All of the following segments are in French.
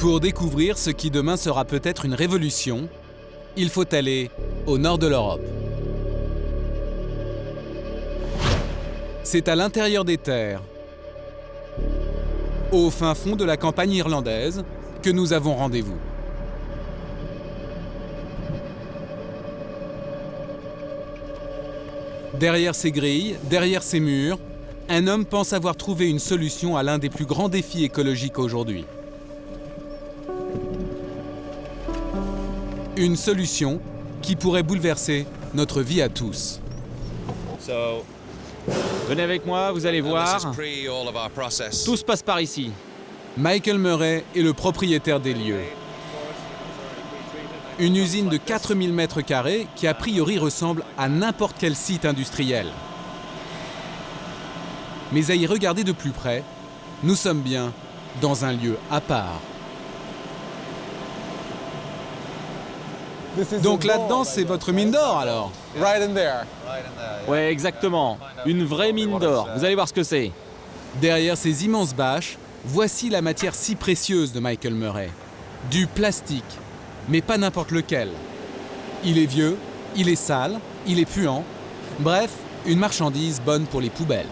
Pour découvrir ce qui demain sera peut-être une révolution, il faut aller au nord de l'Europe. C'est à l'intérieur des terres, au fin fond de la campagne irlandaise, que nous avons rendez-vous. Derrière ces grilles, derrière ces murs, un homme pense avoir trouvé une solution à l'un des plus grands défis écologiques aujourd'hui. Une solution qui pourrait bouleverser notre vie à tous. Venez avec moi, vous allez voir. Tout se passe par ici. Michael Murray est le propriétaire des lieux. Une usine de 4000 m² qui a priori ressemble à n'importe quel site industriel. Mais à y regarder de plus près, nous sommes bien dans un lieu à part. Donc là-dedans, c'est votre mine d'or alors? Ouais, exactement. Une vraie mine d'or. Vous allez voir ce que c'est. Derrière ces immenses bâches, voici la matière si précieuse de Michael Murray. Du plastique, mais pas n'importe lequel. Il est vieux, il est sale, il est puant. Bref, une marchandise bonne pour les poubelles.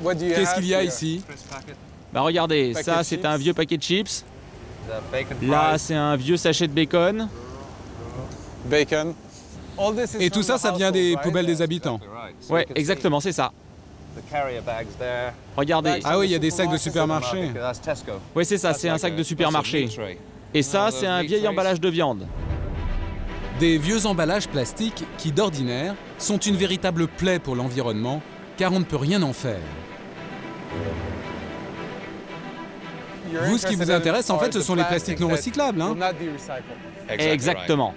Qu'est-ce qu'il y a ici? Bah regardez, ça c'est un vieux paquet de chips. Là c'est un vieux sachet de bacon. Et tout ça, ça vient des poubelles des habitants. Ouais, exactement, c'est ça. Regardez. Ah oui, il y a des sacs de supermarché. Ouais, c'est ça, c'est un sac de supermarché. Et ça, c'est un vieil emballage de viande. Des vieux emballages plastiques qui, d'ordinaire, sont une véritable plaie pour l'environnement, car on ne peut rien en faire. Vous, ce qui vous intéresse, en fait, ce sont les plastiques non recyclables, hein? Exactement.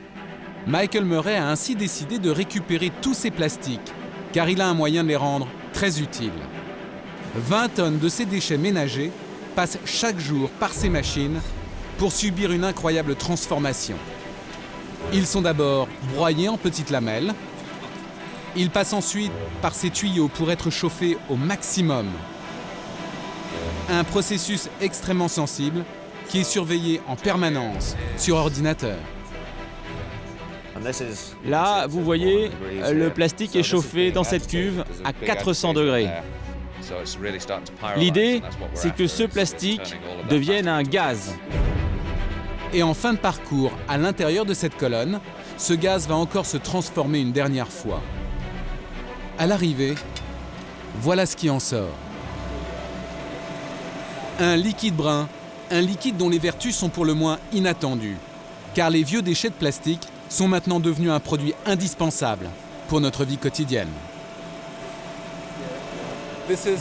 Michael Murray a ainsi décidé de récupérer tous ces plastiques, car il a un moyen de les rendre très utiles. 20 tonnes de ces déchets ménagers passent chaque jour par ces machines pour subir une incroyable transformation. Ils sont d'abord broyés en petites lamelles. Ils passent ensuite par ces tuyaux pour être chauffés au maximum. Un processus extrêmement sensible qui est surveillé en permanence sur ordinateur. Là, vous voyez, le plastique est chauffé dans cette cuve à 400 degrés. L'idée, c'est que ce plastique devienne un gaz. Et en fin de parcours, à l'intérieur de cette colonne, ce gaz va encore se transformer une dernière fois. À l'arrivée, voilà ce qui en sort. Un liquide brun, un liquide dont les vertus sont pour le moins inattendues, car les vieux déchets de plastique sont maintenant devenus un produit indispensable pour notre vie quotidienne.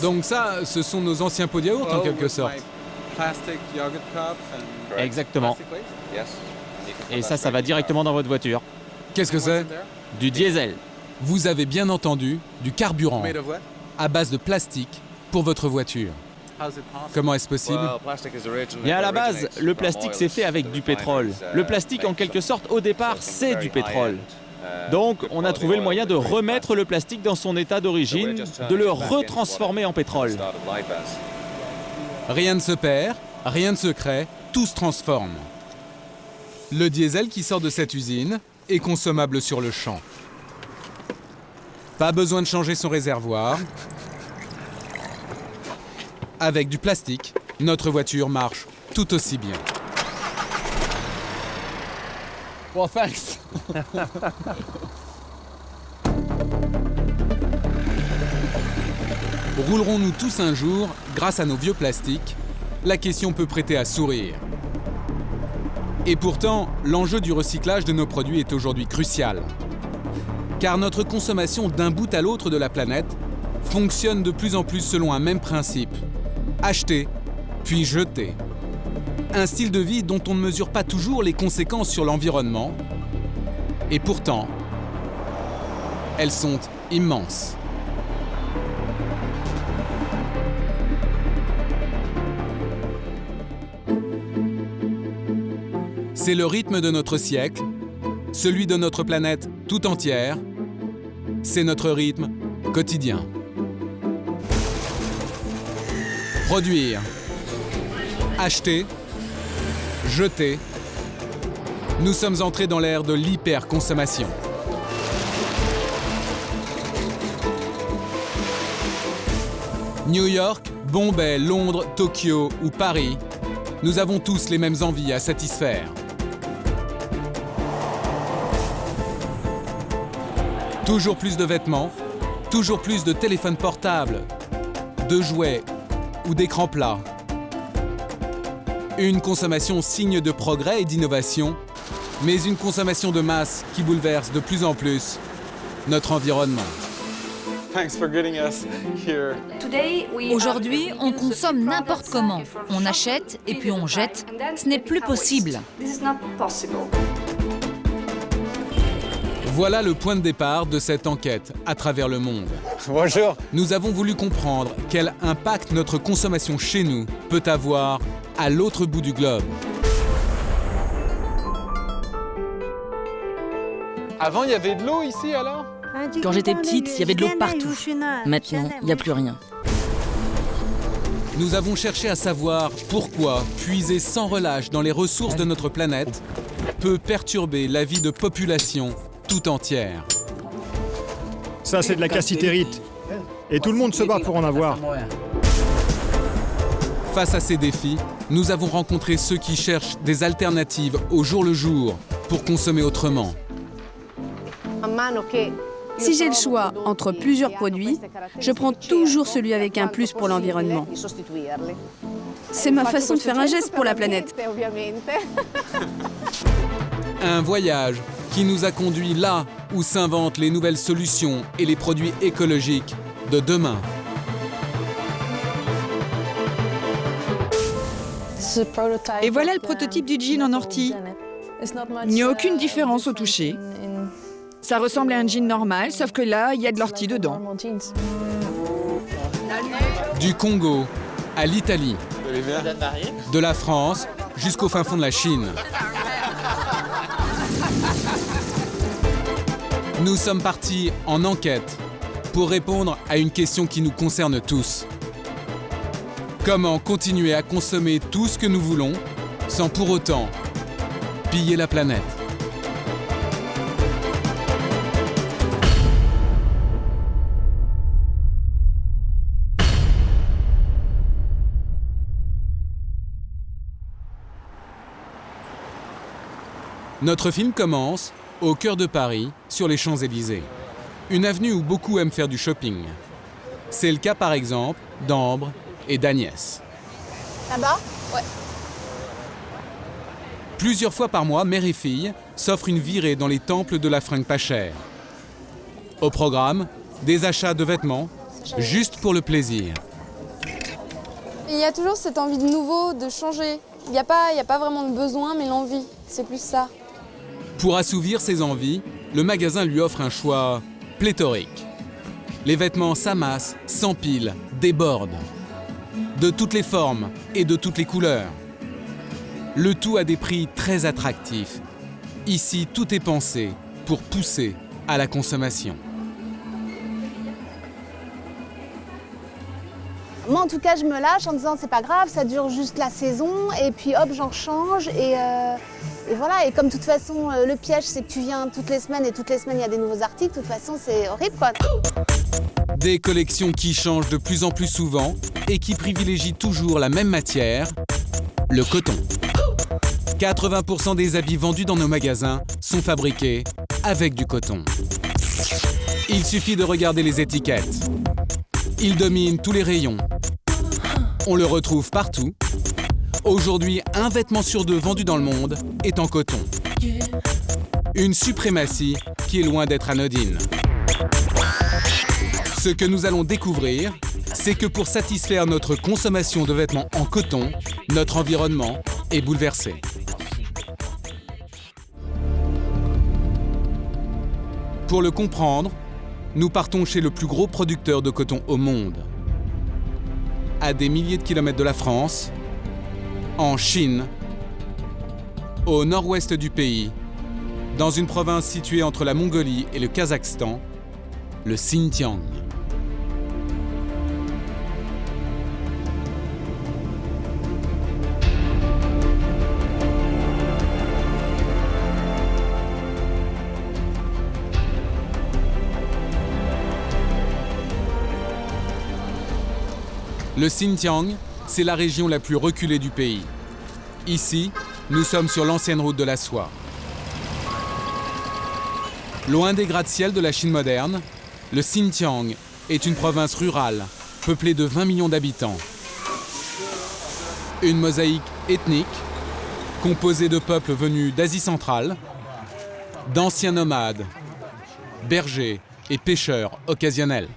Donc ça, ce sont nos anciens pots de yaourt en quelque sorte. Exactement. Et ça va directement dans votre voiture. Qu'est-ce que c'est? Du diesel. Vous avez bien entendu, du carburant à base de plastique pour votre voiture. Comment est-ce possible? Et à la base, le plastique s'est fait avec du pétrole. Le plastique, en quelque sorte, au départ, c'est du pétrole. Donc, on a trouvé le moyen de remettre le plastique dans son état d'origine, de le retransformer en pétrole. Rien ne se perd, rien ne se crée, tout se transforme. Le diesel qui sort de cette usine est consommable sur le champ. Pas besoin de changer son réservoir. Avec du plastique, notre voiture marche tout aussi bien. Well, thanks. Roulerons-nous tous un jour grâce à nos vieux plastiques? La question peut prêter à sourire. Et pourtant, l'enjeu du recyclage de nos produits est aujourd'hui crucial. Car notre consommation d'un bout à l'autre de la planète fonctionne de plus en plus selon un même principe. Acheter, puis jeter. Un style de vie dont on ne mesure pas toujours les conséquences sur l'environnement. Et pourtant, elles sont immenses. C'est le rythme de notre siècle, celui de notre planète tout entière. C'est notre rythme quotidien. Produire, Acheter, jeter, nous sommes entrés dans l'ère de l'hyperconsommation. New York, Bombay, Londres, Tokyo ou Paris, nous avons tous les mêmes envies à satisfaire. Toujours plus de vêtements, toujours plus de téléphones portables, de jouets ou d'écrans plats. Une consommation signe de progrès et d'innovation, mais une consommation de masse qui bouleverse de plus en plus notre environnement. Aujourd'hui, on consomme n'importe comment. On achète et puis on jette. Ce n'est plus possible. Voilà le point de départ de cette enquête à travers le monde. Bonjour. Nous avons voulu comprendre quel impact notre consommation chez nous peut avoir à l'autre bout du globe. Avant, il y avait de l'eau ici alors? Quand j'étais petite, il y avait de l'eau partout. Maintenant, il n'y a plus rien. Nous avons cherché à savoir pourquoi puiser sans relâche dans les ressources de notre planète peut perturber la vie de populations tout entières. Ça, c'est de la cassitérite. Et tout le monde se bat pour en avoir. Face à ces défis, nous avons rencontré ceux qui cherchent des alternatives au jour le jour pour consommer autrement. Si j'ai le choix entre plusieurs produits, je prends toujours celui avec un plus pour l'environnement. C'est ma façon de faire un geste pour la planète. Un voyage qui nous a conduits là où s'inventent les nouvelles solutions et les produits écologiques de demain. Et voilà le prototype du jean en ortie. Il n'y a aucune différence au toucher. Ça ressemble à un jean normal, sauf que là, il y a de l'ortie dedans. Du Congo à l'Italie, de la France jusqu'au fin fond de la Chine. Nous sommes partis en enquête pour répondre à une question qui nous concerne tous. Comment continuer à consommer tout ce que nous voulons sans pour autant piller la planète? Notre film commence au cœur de Paris, sur les Champs-Élysées. Une avenue où beaucoup aiment faire du shopping. C'est le cas par exemple d'Ambre et d'Agnès. Là-bas? Ouais. Plusieurs fois par mois, mère et fille s'offrent une virée dans les temples de la fringue pas chère. Au programme, des achats de vêtements, juste pour le plaisir. Il y a toujours cette envie de nouveau, de changer. Il n'y a pas vraiment de besoin, mais l'envie, c'est plus ça. Pour assouvir ses envies, le magasin lui offre un choix pléthorique. Les vêtements s'amassent, s'empilent, débordent. De toutes les formes et de toutes les couleurs. Le tout à des prix très attractifs. Ici, tout est pensé pour pousser à la consommation. Moi, en tout cas, je me lâche en disant c'est pas grave, ça dure juste la saison, et puis hop, j'en change, et voilà. Et comme de toute façon, le piège, c'est que tu viens toutes les semaines, et toutes les semaines, il y a des nouveaux articles, de toute façon, c'est horrible, quoi. Des collections qui changent de plus en plus souvent et qui privilégient toujours la même matière, le coton. 80% des habits vendus dans nos magasins sont fabriqués avec du coton. Il suffit de regarder les étiquettes. Il domine tous les rayons. On le retrouve partout. Aujourd'hui, un vêtement sur deux vendu dans le monde est en coton. Une suprématie qui est loin d'être anodine. Ce que nous allons découvrir, c'est que pour satisfaire notre consommation de vêtements en coton, notre environnement est bouleversé. Pour le comprendre, nous partons chez le plus gros producteur de coton au monde. À des milliers de kilomètres de la France, en Chine, au nord-ouest du pays, dans une province située entre la Mongolie et le Kazakhstan, le Xinjiang. Le Xinjiang, c'est la région la plus reculée du pays. Ici, nous sommes sur l'ancienne route de la soie. Loin des gratte-ciel de la Chine moderne, le Xinjiang est une province rurale, peuplée de 20 millions d'habitants. Une mosaïque ethnique, composée de peuples venus d'Asie centrale, d'anciens nomades, bergers et pêcheurs occasionnels.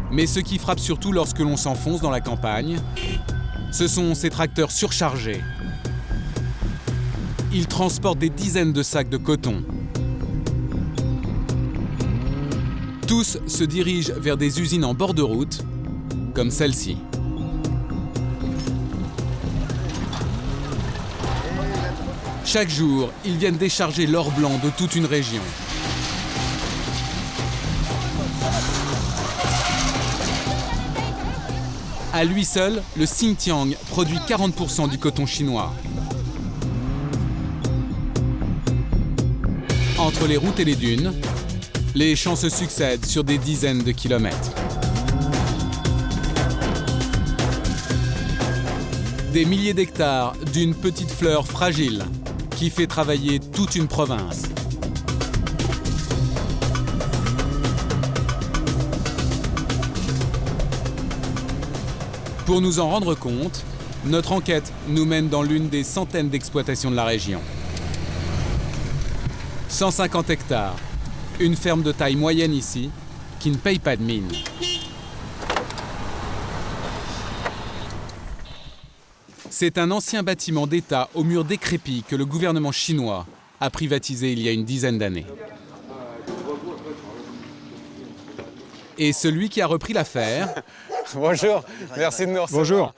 Mais ce qui frappe surtout lorsque l'on s'enfonce dans la campagne, ce sont ces tracteurs surchargés. Ils transportent des dizaines de sacs de coton. Tous se dirigent vers des usines en bord de route, comme celle-ci. Chaque jour, ils viennent décharger l'or blanc de toute une région. À lui seul, le Xinjiang produit 40% du coton chinois. Entre les routes et les dunes, les champs se succèdent sur des dizaines de kilomètres. Des milliers d'hectares d'une petite fleur fragile qui fait travailler toute une province. Pour nous en rendre compte, notre enquête nous mène dans l'une des centaines d'exploitations de la région. 150 hectares, une ferme de taille moyenne ici, qui ne paye pas de mine. C'est un ancien bâtiment d'État aux murs décrépits que le gouvernement chinois a privatisé il y a une dizaine d'années. Et celui qui a repris l'affaire... Bonjour, merci de nous recevoir. Bonjour.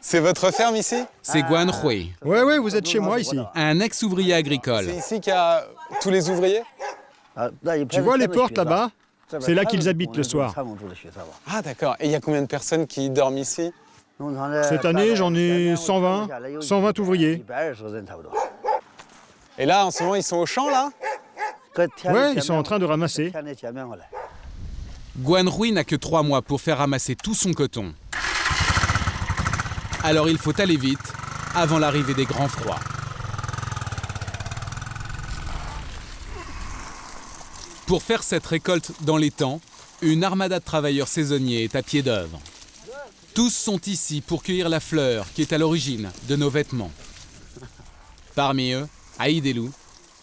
C'est votre ferme ici? C'est Guan Hui, Ouais, vous êtes chez moi ici. un ex-ouvrier agricole. C'est ici qu'il y a tous les ouvriers? Tu vois les portes là-bas? C'est là qu'ils habitent le soir. Ah d'accord, et il y a combien de personnes qui dorment ici? Cette année, j'en ai 120 ouvriers. Et là, en ce moment, ils sont au champ, là? Ouais, ils sont en train de ramasser. Guan Hui n'a que 3 mois pour faire ramasser tout son coton. Alors il faut aller vite, avant l'arrivée des grands froids. Pour faire cette récolte dans les temps, une armada de travailleurs saisonniers est à pied d'œuvre. Tous sont ici pour cueillir la fleur qui est à l'origine de nos vêtements. Parmi eux, Aïdelou,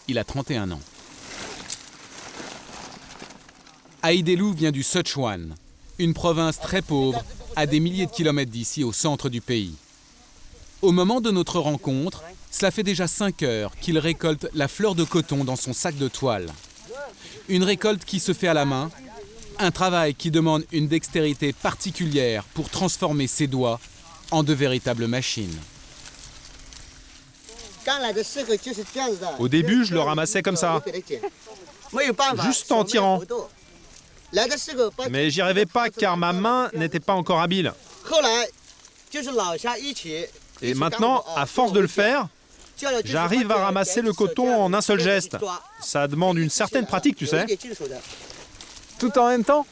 il a 31 ans. Aïdelou vient du Sichuan, une province très pauvre, à des milliers de kilomètres d'ici, au centre du pays. Au moment de notre rencontre, cela fait déjà 5 heures qu'il récolte la fleur de coton dans son sac de toile. Une récolte qui se fait à la main, un travail qui demande une dextérité particulière pour transformer ses doigts en de véritables machines. Au début, je le ramassais comme ça, juste en tirant. Mais j'y arrivais pas car ma main n'était pas encore habile. Et maintenant, à force de le faire, j'arrive à ramasser le coton en un seul geste. Ça demande une certaine pratique, tu sais. Tout en même temps?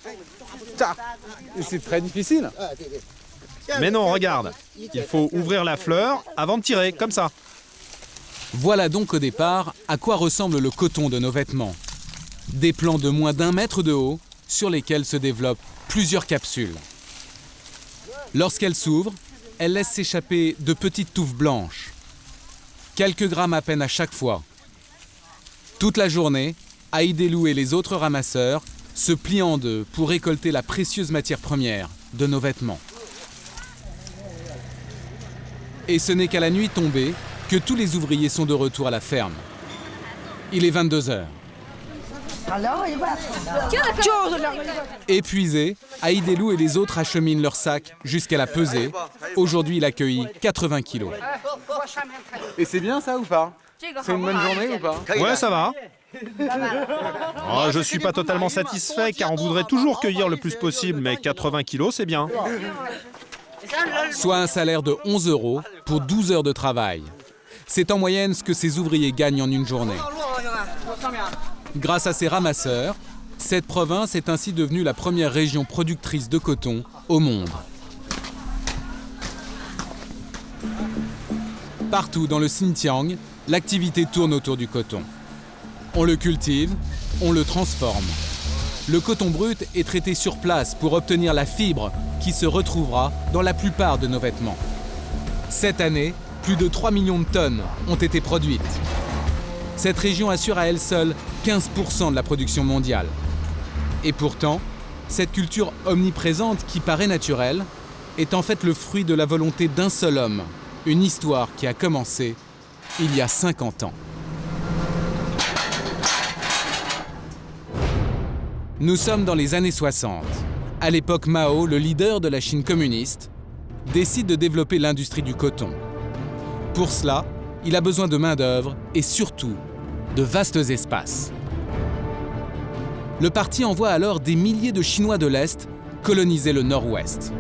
C'est très difficile. Mais non, regarde. Il faut ouvrir la fleur avant de tirer, comme ça. Voilà donc au départ à quoi ressemble le coton de nos vêtements. Des plants de moins d'1 mètre de haut sur lesquels se développent plusieurs capsules. Lorsqu'elles s'ouvrent, elles laissent s'échapper de petites touffes blanches. Quelques grammes à peine à chaque fois. Toute la journée, Aïdelou et les autres ramasseurs se plient en deux pour récolter la précieuse matière première de nos vêtements. Et ce n'est qu'à la nuit tombée que tous les ouvriers sont de retour à la ferme. Il est 22 heures. Épuisés, Aïdelou et les autres acheminent leurs sacs jusqu'à la pesée. Aujourd'hui, il accueille 80 kilos. Et c'est bien ça ou pas? C'est une bonne journée ou pas? Ouais, ça va. Oh, je suis pas totalement satisfait car on voudrait toujours cueillir le plus possible, mais 80 kilos, c'est bien. Soit un salaire de 11 € pour 12 heures de travail. C'est en moyenne ce que ces ouvriers gagnent en une journée. Grâce à ces ramasseurs, Cette province est ainsi devenue la première région productrice de coton au monde. Partout dans le Xinjiang, l'activité tourne autour du coton. On le cultive, on le transforme. Le coton brut est traité sur place pour obtenir la fibre qui se retrouvera dans la plupart de nos vêtements. Cette année, plus de 3 millions de tonnes ont été produites. Cette région assure à elle seule 15% de la production mondiale. Et pourtant, cette culture omniprésente qui paraît naturelle est en fait le fruit de la volonté d'un seul homme, une histoire qui a commencé il y a 50 ans. Nous sommes dans les années 60. À l'époque, Mao, le leader de la Chine communiste, décide de développer l'industrie du coton. Pour cela, il a besoin de main-d'œuvre et surtout de vastes espaces. Le parti envoie alors des milliers de Chinois de l'Est coloniser le Nord-Ouest.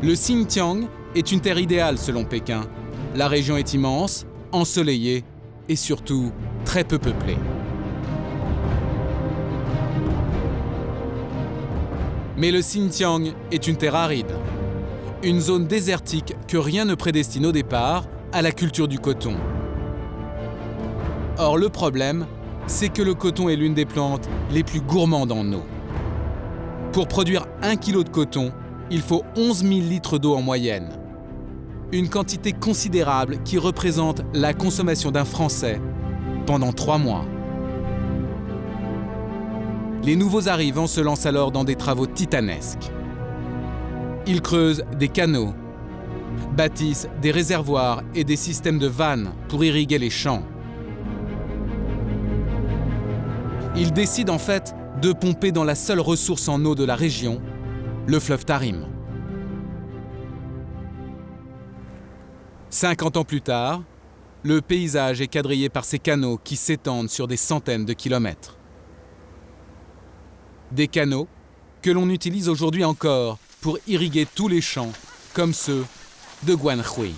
Le Xinjiang est une terre idéale selon Pékin. La région est immense, ensoleillée et surtout très peu peuplée. Mais le Xinjiang est une terre aride, une zone désertique que rien ne prédestine au départ à la culture du coton. Or, le problème, c'est que le coton est l'une des plantes les plus gourmandes en eau. Pour produire 1 kg de coton, il faut 11 000 litres d'eau en moyenne. Une quantité considérable qui représente la consommation d'un Français pendant 3 mois. Les nouveaux arrivants se lancent alors dans des travaux titanesques. Ils creusent des canaux, bâtissent des réservoirs et des systèmes de vannes pour irriguer les champs. Ils décident en fait de pomper dans la seule ressource en eau de la région, le fleuve Tarim. 50 ans plus tard, le paysage est quadrillé par ces canaux qui s'étendent sur des centaines de kilomètres. Des canaux que l'on utilise aujourd'hui encore pour irriguer tous les champs, comme ceux de Guanhui.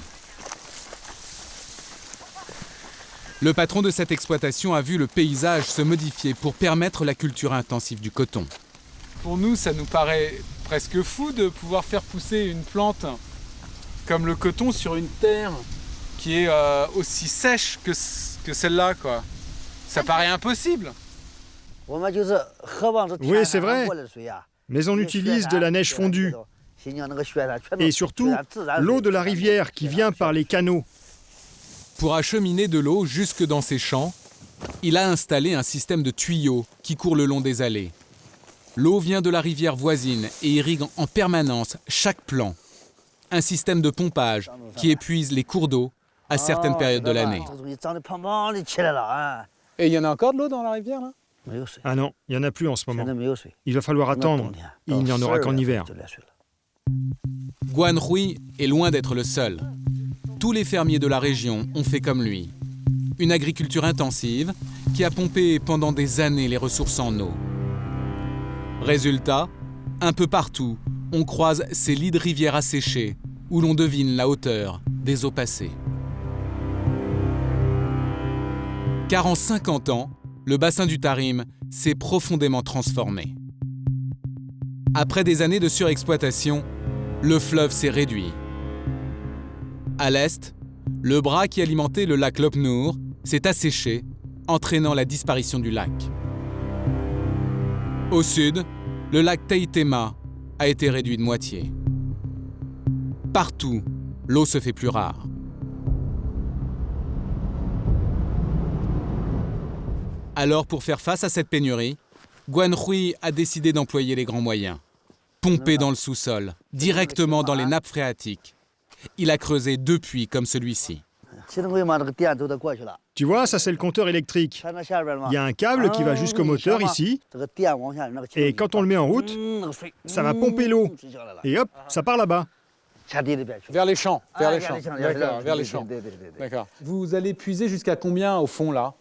Le patron de cette exploitation a vu le paysage se modifier pour permettre la culture intensive du coton. Pour nous, ça nous paraît presque fou de pouvoir faire pousser une plante comme le coton sur une terre qui est aussi sèche que celle-là, quoi. Ça paraît impossible. Oui, c'est vrai. Mais on utilise de la neige fondue. Et surtout, l'eau de la rivière qui vient par les canaux. Pour acheminer de l'eau jusque dans ses champs, il a installé un système de tuyaux qui court le long des allées. L'eau vient de la rivière voisine et irrigue en permanence chaque plant. Un système de pompage qui épuise les cours d'eau à certaines périodes de l'année. Et il y en a encore de l'eau dans la rivière, là? Ah non, il n'y en a plus en ce moment. Il va falloir attendre. Et il n'y en aura qu'en hiver. Guanhui est loin d'être le seul. Tous les fermiers de la région ont fait comme lui. Une agriculture intensive qui a pompé pendant des années les ressources en eau. Résultat, un peu partout, on croise ces lits de rivières asséchés où l'on devine la hauteur des eaux passées. Car en 50 ans, le bassin du Tarim s'est profondément transformé. Après des années de surexploitation, le fleuve s'est réduit. À l'est, le bras qui alimentait le lac Lopnour s'est asséché, entraînant la disparition du lac. Au sud, le lac Teitema a été réduit de moitié. Partout, l'eau se fait plus rare. Alors, pour faire face à cette pénurie, Guanhui a décidé d'employer les grands moyens. Pomper dans le sous-sol, directement dans les nappes phréatiques. Il a creusé 2 puits comme celui-ci. Tu vois, ça c'est le compteur électrique. Il y a un câble qui va jusqu'au moteur ici. Et quand on le met en route, ça va pomper l'eau. Et hop, ça part là-bas. Vers les champs, D'accord, vers les champs. D'accord. Vous allez puiser jusqu'à combien au fond, là?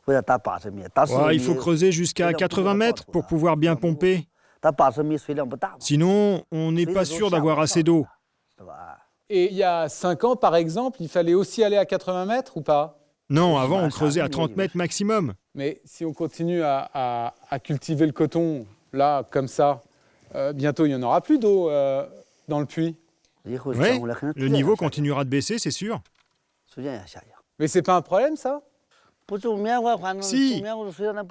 Ouais, il faut creuser jusqu'à 80 mètres pour pouvoir bien pomper. Sinon, on n'est pas sûr d'avoir assez d'eau. Et il y a 5 ans, par exemple, il fallait aussi aller à 80 mètres ou pas? Non, avant, on creusait à 30 mètres maximum. Mais si on continue à cultiver le coton, là, comme ça, bientôt, il n'y en aura plus d'eau dans le puits. Oui, le niveau continuera de baisser, c'est sûr. Mais c'est pas un problème, ça? Si,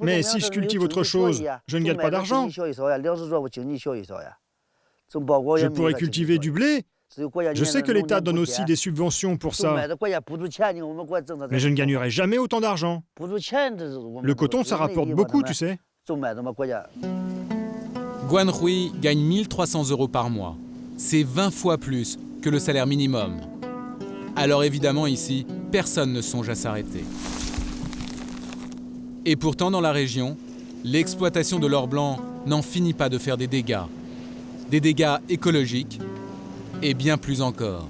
mais si je cultive autre chose, je ne gagne pas d'argent. Je pourrais cultiver du blé. Je sais que l'État donne aussi des subventions pour ça. Mais je ne gagnerai jamais autant d'argent. Le coton, ça rapporte beaucoup, tu sais. Guan Hui gagne 1 300 € par mois. C'est 20 fois plus que le salaire minimum. Alors évidemment, ici, personne ne songe à s'arrêter. Et pourtant, dans la région, l'exploitation de l'or blanc n'en finit pas de faire des dégâts. Des dégâts écologiques et bien plus encore.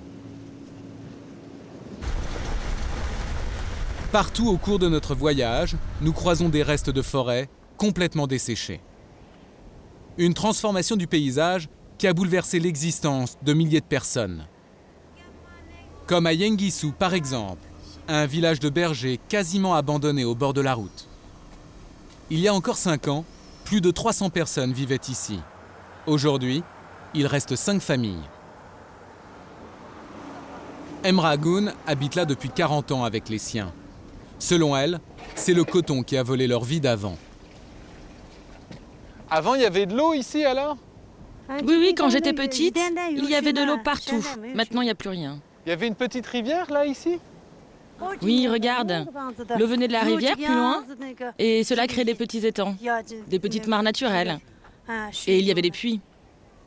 Partout au cours de notre voyage, nous croisons des restes de forêt complètement desséchés. Une transformation du paysage qui a bouleversé l'existence de milliers de personnes. Comme à Yengisu, par exemple, un village de bergers quasiment abandonné au bord de la route. Il y a encore 5 ans, plus de 300 personnes vivaient ici. Aujourd'hui, il reste 5 familles. Emragun habite là depuis 40 ans avec les siens. Selon elle, c'est le coton qui a volé leur vie d'avant. Avant, il y avait de l'eau ici, alors? Oui, quand j'étais petite, il y avait de l'eau partout. Maintenant, il n'y a plus rien. Il y avait une petite rivière, là, ici? Oui, regarde. L'eau venait de la rivière plus loin, et cela crée des petits étangs, des petites mares naturelles. Et il y avait des puits.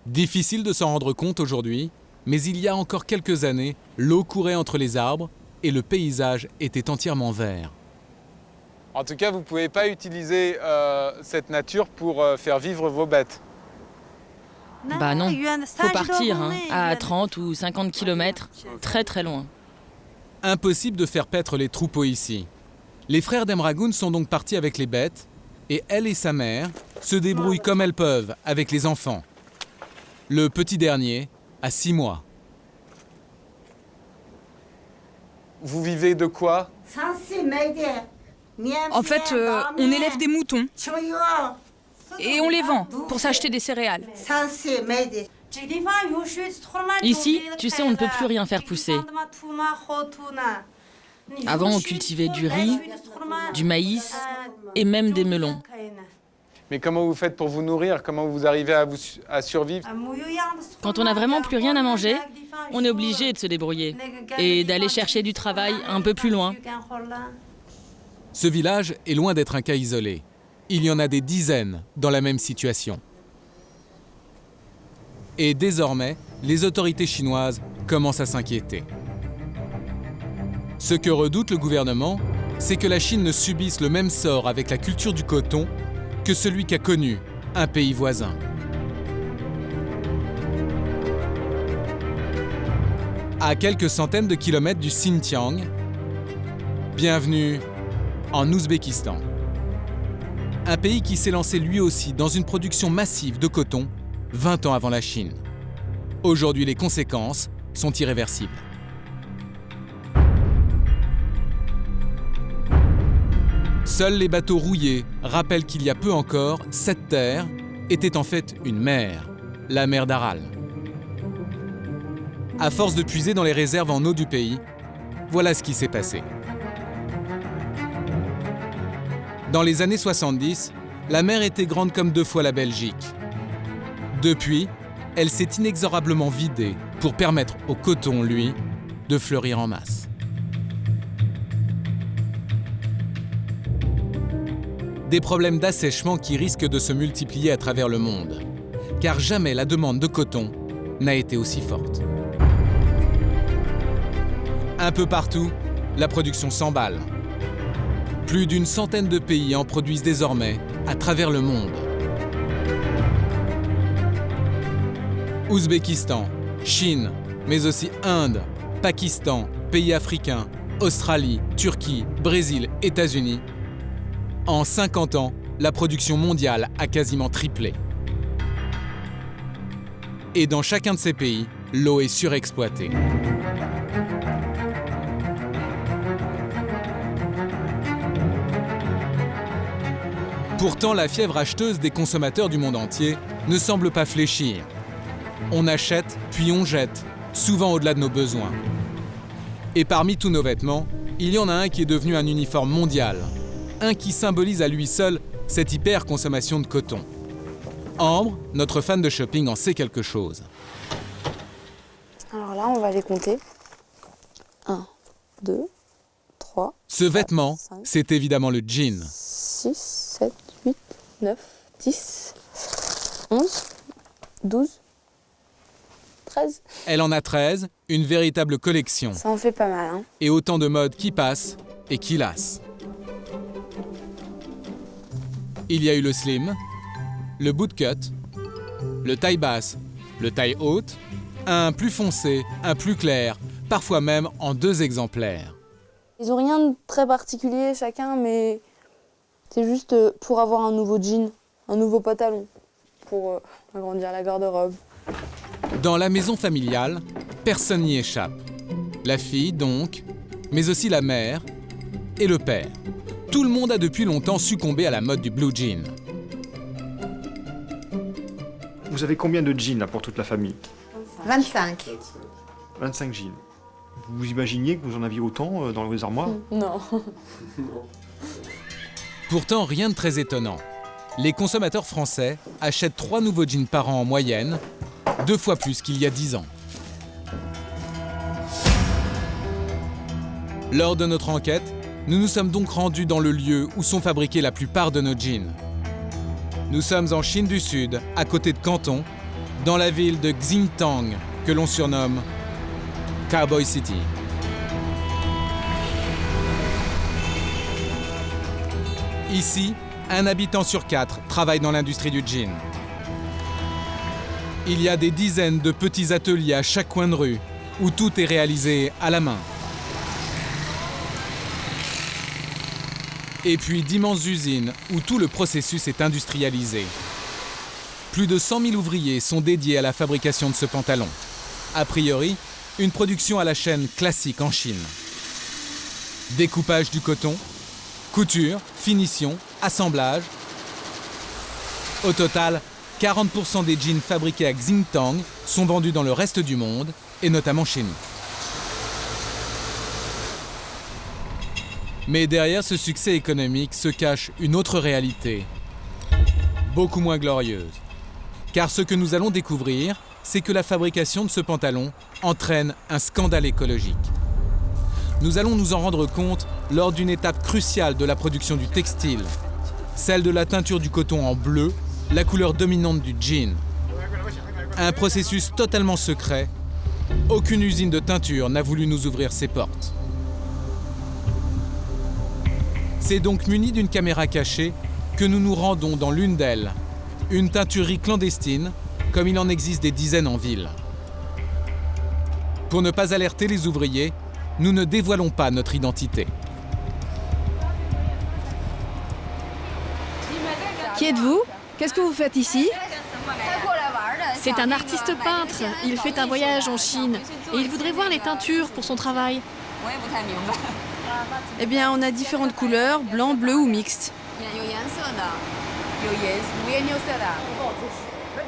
Difficile de s'en rendre compte aujourd'hui, mais il y a encore quelques années, l'eau courait entre les arbres et le paysage était entièrement vert. En tout cas, vous ne pouvez pas utiliser cette nature pour faire vivre vos bêtes. Bah non, faut partir à 30 ou 50 km, très très loin. Impossible de faire paître les troupeaux ici. Les frères d'Emragun sont donc partis avec les bêtes et elle et sa mère se débrouillent comme elles peuvent avec les enfants. Le petit dernier a 6 mois. Vous vivez de quoi? En fait, on élève des moutons et on les vend pour s'acheter des céréales. Ici, tu sais, on ne peut plus rien faire pousser. Avant, on cultivait du riz, du maïs et même des melons. Mais comment vous faites pour vous nourrir? Comment vous arrivez à survivre? Quand on n'a vraiment plus rien à manger, on est obligé de se débrouiller et d'aller chercher du travail un peu plus loin. Ce village est loin d'être un cas isolé. Il y en a des dizaines dans la même situation. Et désormais, les autorités chinoises commencent à s'inquiéter. Ce que redoute le gouvernement, c'est que la Chine ne subisse le même sort avec la culture du coton que celui qu'a connu un pays voisin. À quelques centaines de kilomètres du Xinjiang, bienvenue en Ouzbékistan. Un pays qui s'est lancé lui aussi dans une production massive de coton 20 ans avant la Chine. Aujourd'hui, les conséquences sont irréversibles. Seuls les bateaux rouillés rappellent qu'il y a peu encore, cette terre était en fait une mer, la mer d'Aral. À force de puiser dans les réserves en eau du pays, voilà ce qui s'est passé. Dans les années 70, la mer était grande comme 2 fois la Belgique. Depuis, elle s'est inexorablement vidée pour permettre au coton, lui, de fleurir en masse. Des problèmes d'assèchement qui risquent de se multiplier à travers le monde, car jamais la demande de coton n'a été aussi forte. Un peu partout, la production s'emballe. Plus d'une centaine de pays en produisent désormais à travers le monde. Ouzbékistan, Chine, mais aussi Inde, Pakistan, pays africains, Australie, Turquie, Brésil, États-Unis. En 50 ans, la production mondiale a quasiment triplé. Et dans chacun de ces pays, l'eau est surexploitée. Pourtant, la fièvre acheteuse des consommateurs du monde entier ne semble pas fléchir. On achète, puis on jette, souvent au-delà de nos besoins. Et parmi tous nos vêtements, il y en a un qui est devenu un uniforme mondial. Un qui symbolise à lui seul cette hyper-consommation de coton. Ambre, notre fan de shopping, en sait quelque chose. Alors là, on va les compter. 1, 2, 3... Ce vêtement, 5, c'est évidemment le jean. 6, 7, 8, 9, 10, 11, 12, 13. Elle en a 13, une véritable collection. Ça en fait pas mal, hein. Et autant de modes qui passent et qui lassent. Il y a eu le slim, le bootcut, le taille basse, le taille haute, un plus foncé, un plus clair, parfois même en 2 exemplaires. Ils ont rien de très particulier chacun, mais c'est juste pour avoir un nouveau jean, un nouveau pantalon, pour agrandir la garde-robe. Dans la maison familiale, personne n'y échappe. La fille donc, mais aussi la mère et le père. Tout le monde a depuis longtemps succombé à la mode du blue jean. Vous avez combien de jeans là, pour toute la famille? 25. 25 jeans. Vous imaginiez que vous en aviez autant dans les armoires? Non. Pourtant, rien de très étonnant. Les consommateurs français achètent 3 nouveaux jeans par an en moyenne, 2 fois plus qu'il y a 10 ans. Lors de notre enquête, nous nous sommes donc rendus dans le lieu où sont fabriqués la plupart de nos jeans. Nous sommes en Chine du Sud, à côté de Canton, dans la ville de Xintang, que l'on surnomme Cowboy City. Ici, un habitant sur 4 travaille dans l'industrie du jean. Il y a des dizaines de petits ateliers à chaque coin de rue, où tout est réalisé à la main. Et puis d'immenses usines où tout le processus est industrialisé. Plus de 100 000 ouvriers sont dédiés à la fabrication de ce pantalon. A priori, une production à la chaîne classique en Chine. Découpage du coton, couture, finition, assemblage. Au total, 40% des jeans fabriqués à Xintang sont vendus dans le reste du monde, et notamment chez nous. Mais derrière ce succès économique se cache une autre réalité, beaucoup moins glorieuse. Car ce que nous allons découvrir, c'est que la fabrication de ce pantalon entraîne un scandale écologique. Nous allons nous en rendre compte lors d'une étape cruciale de la production du textile, celle de la teinture du coton en bleu, la couleur dominante du jean. Un processus totalement secret, aucune usine de teinture n'a voulu nous ouvrir ses portes. C'est donc muni d'une caméra cachée que nous nous rendons dans l'une d'elles, une teinturerie clandestine, comme il en existe des dizaines en ville. Pour ne pas alerter les ouvriers, nous ne dévoilons pas notre identité. Qui êtes-vous? Qu'est-ce que vous faites ici? C'est un artiste peintre. Il fait un voyage en Chine et il voudrait voir les teintures pour son travail. Eh bien, on a différentes couleurs, blanc, bleu ou mixte.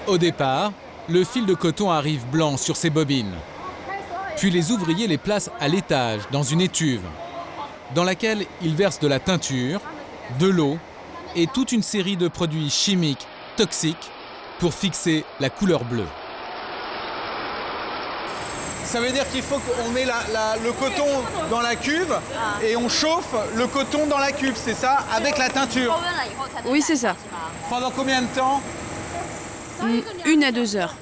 Au départ, le fil de coton arrive blanc sur ces bobines. Puis les ouvriers les placent à l'étage, dans une étuve, dans laquelle ils versent de la teinture, de l'eau et toute une série de produits chimiques, toxiques, pour fixer la couleur bleue. Ça veut dire qu'il faut qu'on met le coton dans la cuve et on chauffe le coton dans la cuve, c'est ça, avec la teinture. Oui, c'est ça. Pendant combien de temps? 1 à 2 heures.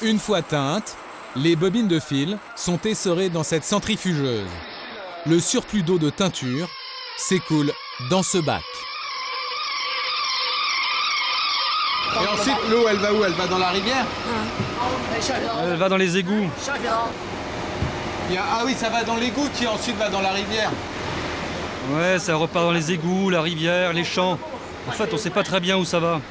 Une fois teintes, les bobines de fil sont essorées dans cette centrifugeuse. Le surplus d'eau de teinture s'écoule dans ce bac. Et ensuite, l'eau, elle va où? Elle va dans la rivière? Elle va dans les égouts. Ah oui, ça va dans l'égout qui ensuite va dans la rivière. Ouais, ça repart dans les égouts, la rivière, les champs. En fait, on sait pas très bien où ça va.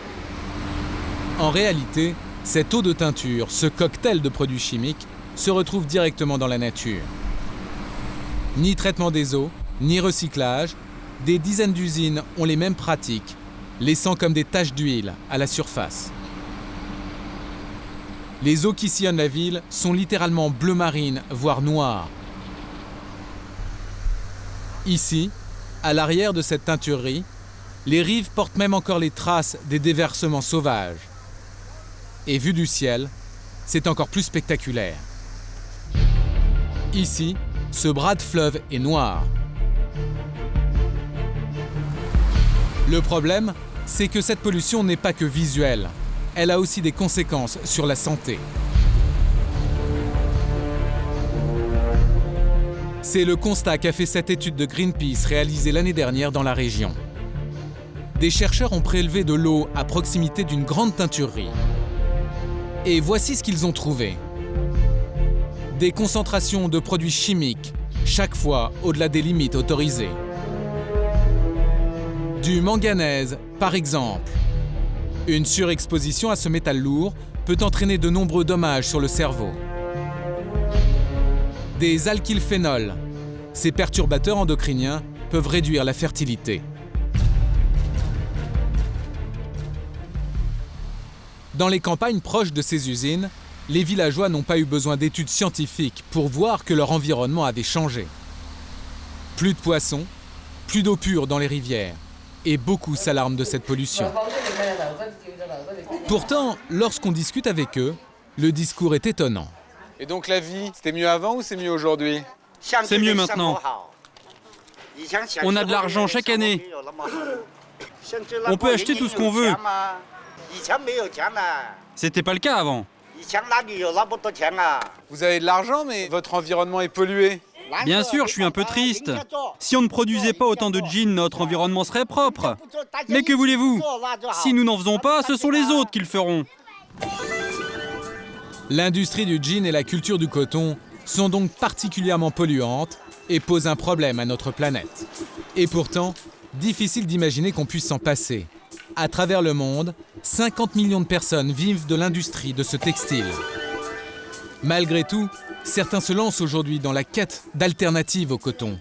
En réalité, cette eau de teinture, ce cocktail de produits chimiques, se retrouve directement dans la nature. Ni traitement des eaux, ni recyclage, Des dizaines d'usines ont les mêmes pratiques, laissant comme des taches d'huile à la surface. Les eaux qui sillonnent la ville sont littéralement bleu marine, voire noires. Ici, à l'arrière de cette teinturerie, les rives portent même encore les traces des déversements sauvages. Et vu du ciel, c'est encore plus spectaculaire. Ici, ce bras de fleuve est noir. Le problème, c'est que cette pollution n'est pas que visuelle. Elle a aussi des conséquences sur la santé. C'est le constat qu'a fait cette étude de Greenpeace réalisée l'année dernière dans la région. Des chercheurs ont prélevé de l'eau à proximité d'une grande teinturerie. Et voici ce qu'ils ont trouvé. Des concentrations de produits chimiques, chaque fois au-delà des limites autorisées. Du manganèse, par exemple. Une surexposition à ce métal lourd peut entraîner de nombreux dommages sur le cerveau. Des alkylphénols. Ces perturbateurs endocriniens peuvent réduire la fertilité. Dans les campagnes proches de ces usines, les villageois n'ont pas eu besoin d'études scientifiques pour voir que leur environnement avait changé. Plus de poissons, plus d'eau pure dans les rivières, et beaucoup s'alarment de cette pollution. Pourtant, lorsqu'on discute avec eux, le discours est étonnant. Et donc la vie, c'était mieux avant ou c'est mieux aujourd'hui? C'est mieux maintenant. On a de l'argent chaque année. On peut acheter tout ce qu'on veut. C'était pas le cas avant. Vous avez de l'argent, mais votre environnement est pollué. Bien sûr, je suis un peu triste. Si on ne produisait pas autant de jeans, notre environnement serait propre. Mais que voulez-vous? Si nous n'en faisons pas, ce sont les autres qui le feront. L'industrie du jean et la culture du coton sont donc particulièrement polluantes et posent un problème à notre planète. Et pourtant, difficile d'imaginer qu'on puisse s'en passer. À travers le monde, 50 millions de personnes vivent de l'industrie de ce textile. Malgré tout, certains se lancent aujourd'hui dans la quête d'alternatives au coton,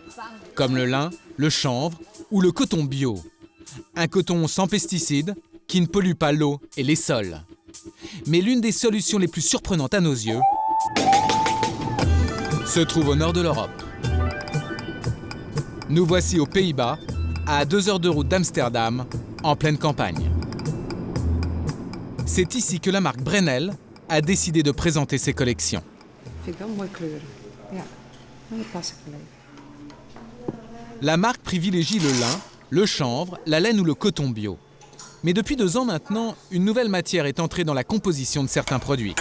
comme le lin, le chanvre ou le coton bio. Un coton sans pesticides qui ne pollue pas l'eau et les sols. Mais l'une des solutions les plus surprenantes à nos yeux se trouve au nord de l'Europe. Nous voici aux Pays-Bas, à 2 heures de route d'Amsterdam, en pleine campagne. C'est ici que la marque Brennel a décidé de présenter ses collections. La marque privilégie le lin, le chanvre, la laine ou le coton bio. Mais depuis 2 ans maintenant, une nouvelle matière est entrée dans la composition de certains produits.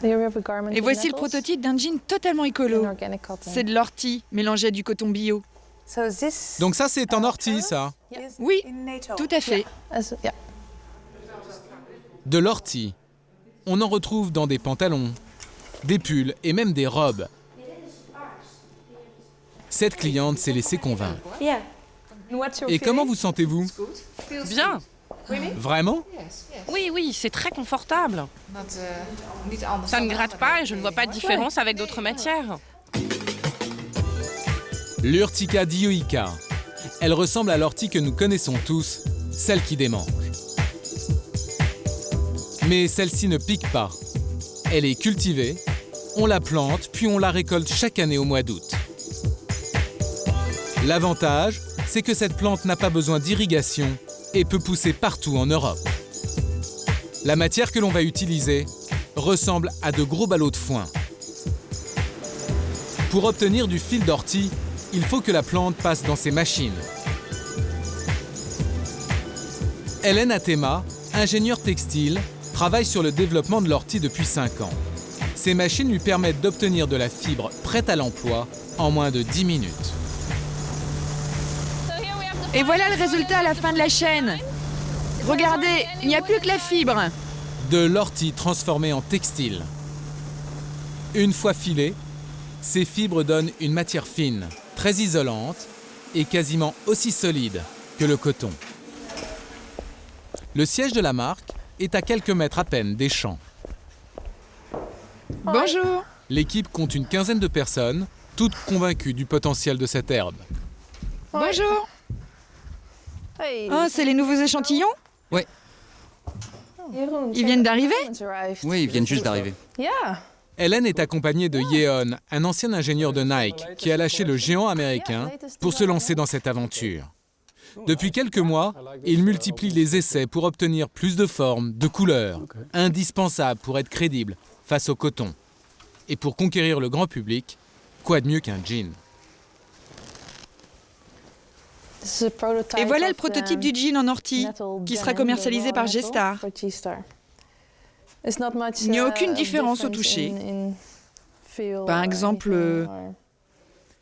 Et voici le prototype d'un jean totalement écolo. C'est de l'ortie mélangé à du coton bio. Donc ça, c'est en ortie, ça? Oui, tout à fait. De l'ortie. On en retrouve dans des pantalons, des pulls et même des robes. Cette cliente s'est laissée convaincre. Et comment vous sentez-vous? Bien. Vraiment? Oui, c'est très confortable. Ça ne gratte pas et je ne vois pas de différence avec d'autres matières. L'Urtica dioica. Elle ressemble à l'ortie que nous connaissons tous, celle qui démange. Mais celle-ci ne pique pas. Elle est cultivée, on la plante, puis on la récolte chaque année au mois d'août. L'avantage, c'est que cette plante n'a pas besoin d'irrigation et peut pousser partout en Europe. La matière que l'on va utiliser ressemble à de gros ballots de foin. Pour obtenir du fil d'ortie, il faut que la plante passe dans ces machines. Hélène Atema, ingénieure textile, travaille sur le développement de l'ortie depuis 5 ans. Ces machines lui permettent d'obtenir de la fibre prête à l'emploi en moins de 10 minutes. Et voilà le résultat à la fin de la chaîne. Regardez, il n'y a plus que la fibre. De l'ortie transformée en textile. Une fois filée, ces fibres donnent une matière fine, très isolante et quasiment aussi solide que le coton. Le siège de la marque est à quelques mètres à peine des champs. Bonjour. L'équipe compte une quinzaine de personnes, toutes convaincues du potentiel de cette herbe. Bonjour. Oh, c'est les nouveaux échantillons? Ouais. Ils viennent d'arriver? Oui, ils viennent juste d'arriver. Hélène est accompagnée de Yeon, un ancien ingénieur de Nike qui a lâché le géant américain pour se lancer dans cette aventure. Depuis quelques mois, il multiplie les essais pour obtenir plus de formes, de couleurs, indispensables pour être crédible face au coton. Et pour conquérir le grand public, quoi de mieux qu'un jean? Et voilà le prototype du jean en ortie, qui sera commercialisé par G-Star. Il n'y a aucune différence au toucher. Par exemple,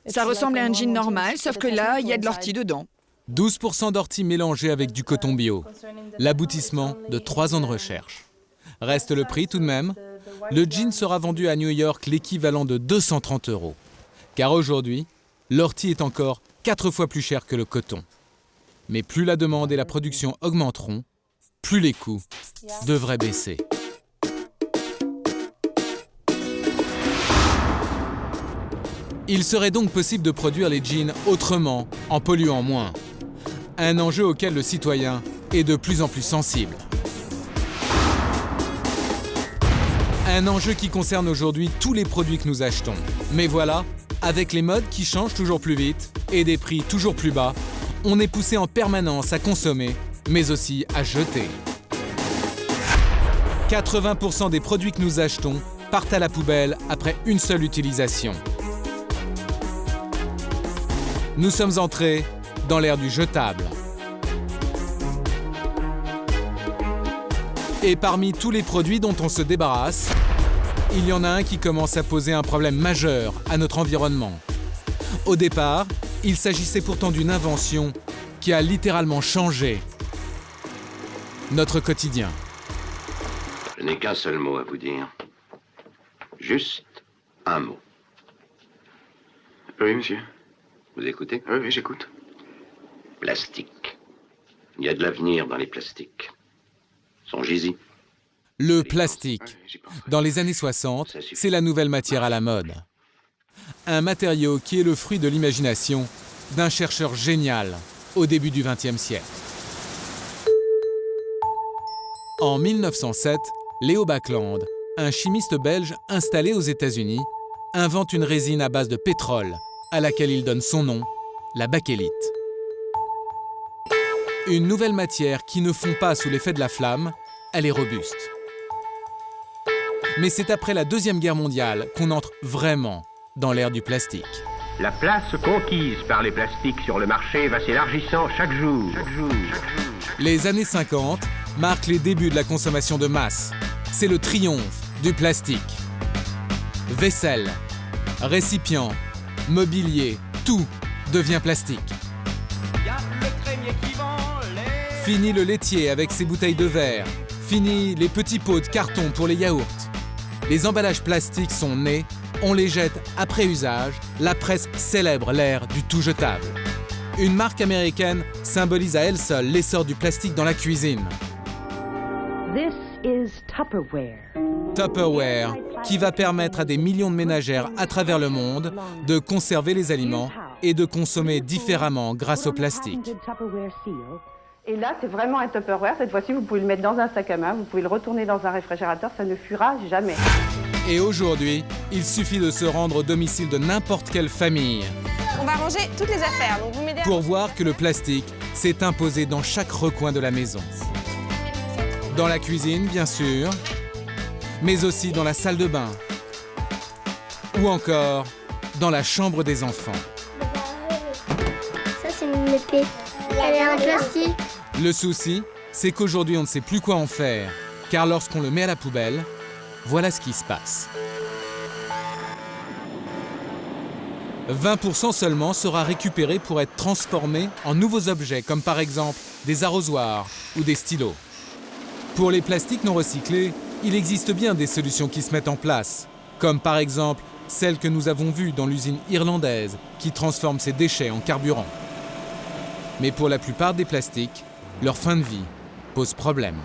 ça ressemble à un jean normal, sauf que là, il y a de l'ortie dedans. 12% d'ortie mélangée avec du coton bio. L'aboutissement de 3 ans de recherche. Reste le prix tout de même. Le jean sera vendu à New York l'équivalent de 230 €. Car aujourd'hui, l'ortie est encore 4 fois plus cher que le coton. Mais plus la demande et la production augmenteront, plus les coûts devraient baisser. Il serait donc possible de produire les jeans autrement, en polluant moins. Un enjeu auquel le citoyen est de plus en plus sensible. Un enjeu qui concerne aujourd'hui tous les produits que nous achetons. Mais voilà, avec les modes qui changent toujours plus vite et des prix toujours plus bas, on est poussé en permanence à consommer, mais aussi à jeter. 80% des produits que nous achetons partent à la poubelle après une seule utilisation. Nous sommes entrés dans l'ère du jetable. Et parmi tous les produits dont on se débarrasse, il y en a un qui commence à poser un problème majeur à notre environnement. Au départ, il s'agissait pourtant d'une invention qui a littéralement changé notre quotidien. Je n'ai qu'un seul mot à vous dire. Juste un mot. Oui, monsieur. Vous écoutez? Oui, j'écoute. Plastique. Il y a de l'avenir dans les plastiques. Songez-y. Le plastique. Dans les années 60, c'est la nouvelle matière à la mode. Un matériau qui est le fruit de l'imagination d'un chercheur génial au début du XXe siècle. En 1907, Léo Baekeland, un chimiste belge installé aux États-Unis, invente une résine à base de pétrole à laquelle il donne son nom, la bakélite. Une nouvelle matière qui ne fond pas sous l'effet de la flamme, elle est robuste. Mais c'est après la Deuxième Guerre mondiale qu'on entre vraiment dans l'ère du plastique. La place conquise par les plastiques sur le marché va s'élargissant chaque jour. Les années 50 marquent les débuts de la consommation de masse. C'est le triomphe du plastique. Vaisselle, récipients, mobilier, tout devient plastique. Fini le laitier avec ses bouteilles de verre. Fini les petits pots de carton pour les yaourts. Les emballages plastiques sont nés, on les jette après usage, la presse célèbre l'ère du tout jetable. Une marque américaine symbolise à elle seule l'essor du plastique dans la cuisine. This is Tupperware. Tupperware, qui va permettre à des millions de ménagères à travers le monde de conserver les aliments et de consommer différemment grâce au plastique. Et là, c'est vraiment un Tupperware. Cette fois-ci, vous pouvez le mettre dans un sac à main, vous pouvez le retourner dans un réfrigérateur, ça ne fuira jamais. Et aujourd'hui, il suffit de se rendre au domicile de n'importe quelle famille. On va ranger toutes les affaires, donc vous m'aidez pour voir que le plastique s'est imposé dans chaque recoin de la maison. Dans la cuisine, bien sûr, mais aussi dans la salle de bain. Ou encore dans la chambre des enfants. Ça, c'est une épée. Elle est en plastique. Le souci, c'est qu'aujourd'hui, on ne sait plus quoi en faire, car lorsqu'on le met à la poubelle, voilà ce qui se passe. 20% seulement sera récupéré pour être transformé en nouveaux objets, comme par exemple des arrosoirs ou des stylos. Pour les plastiques non recyclés, il existe bien des solutions qui se mettent en place, comme par exemple celle que nous avons vue dans l'usine irlandaise qui transforme ses déchets en carburant. Mais pour la plupart des plastiques, leur fin de vie pose problème.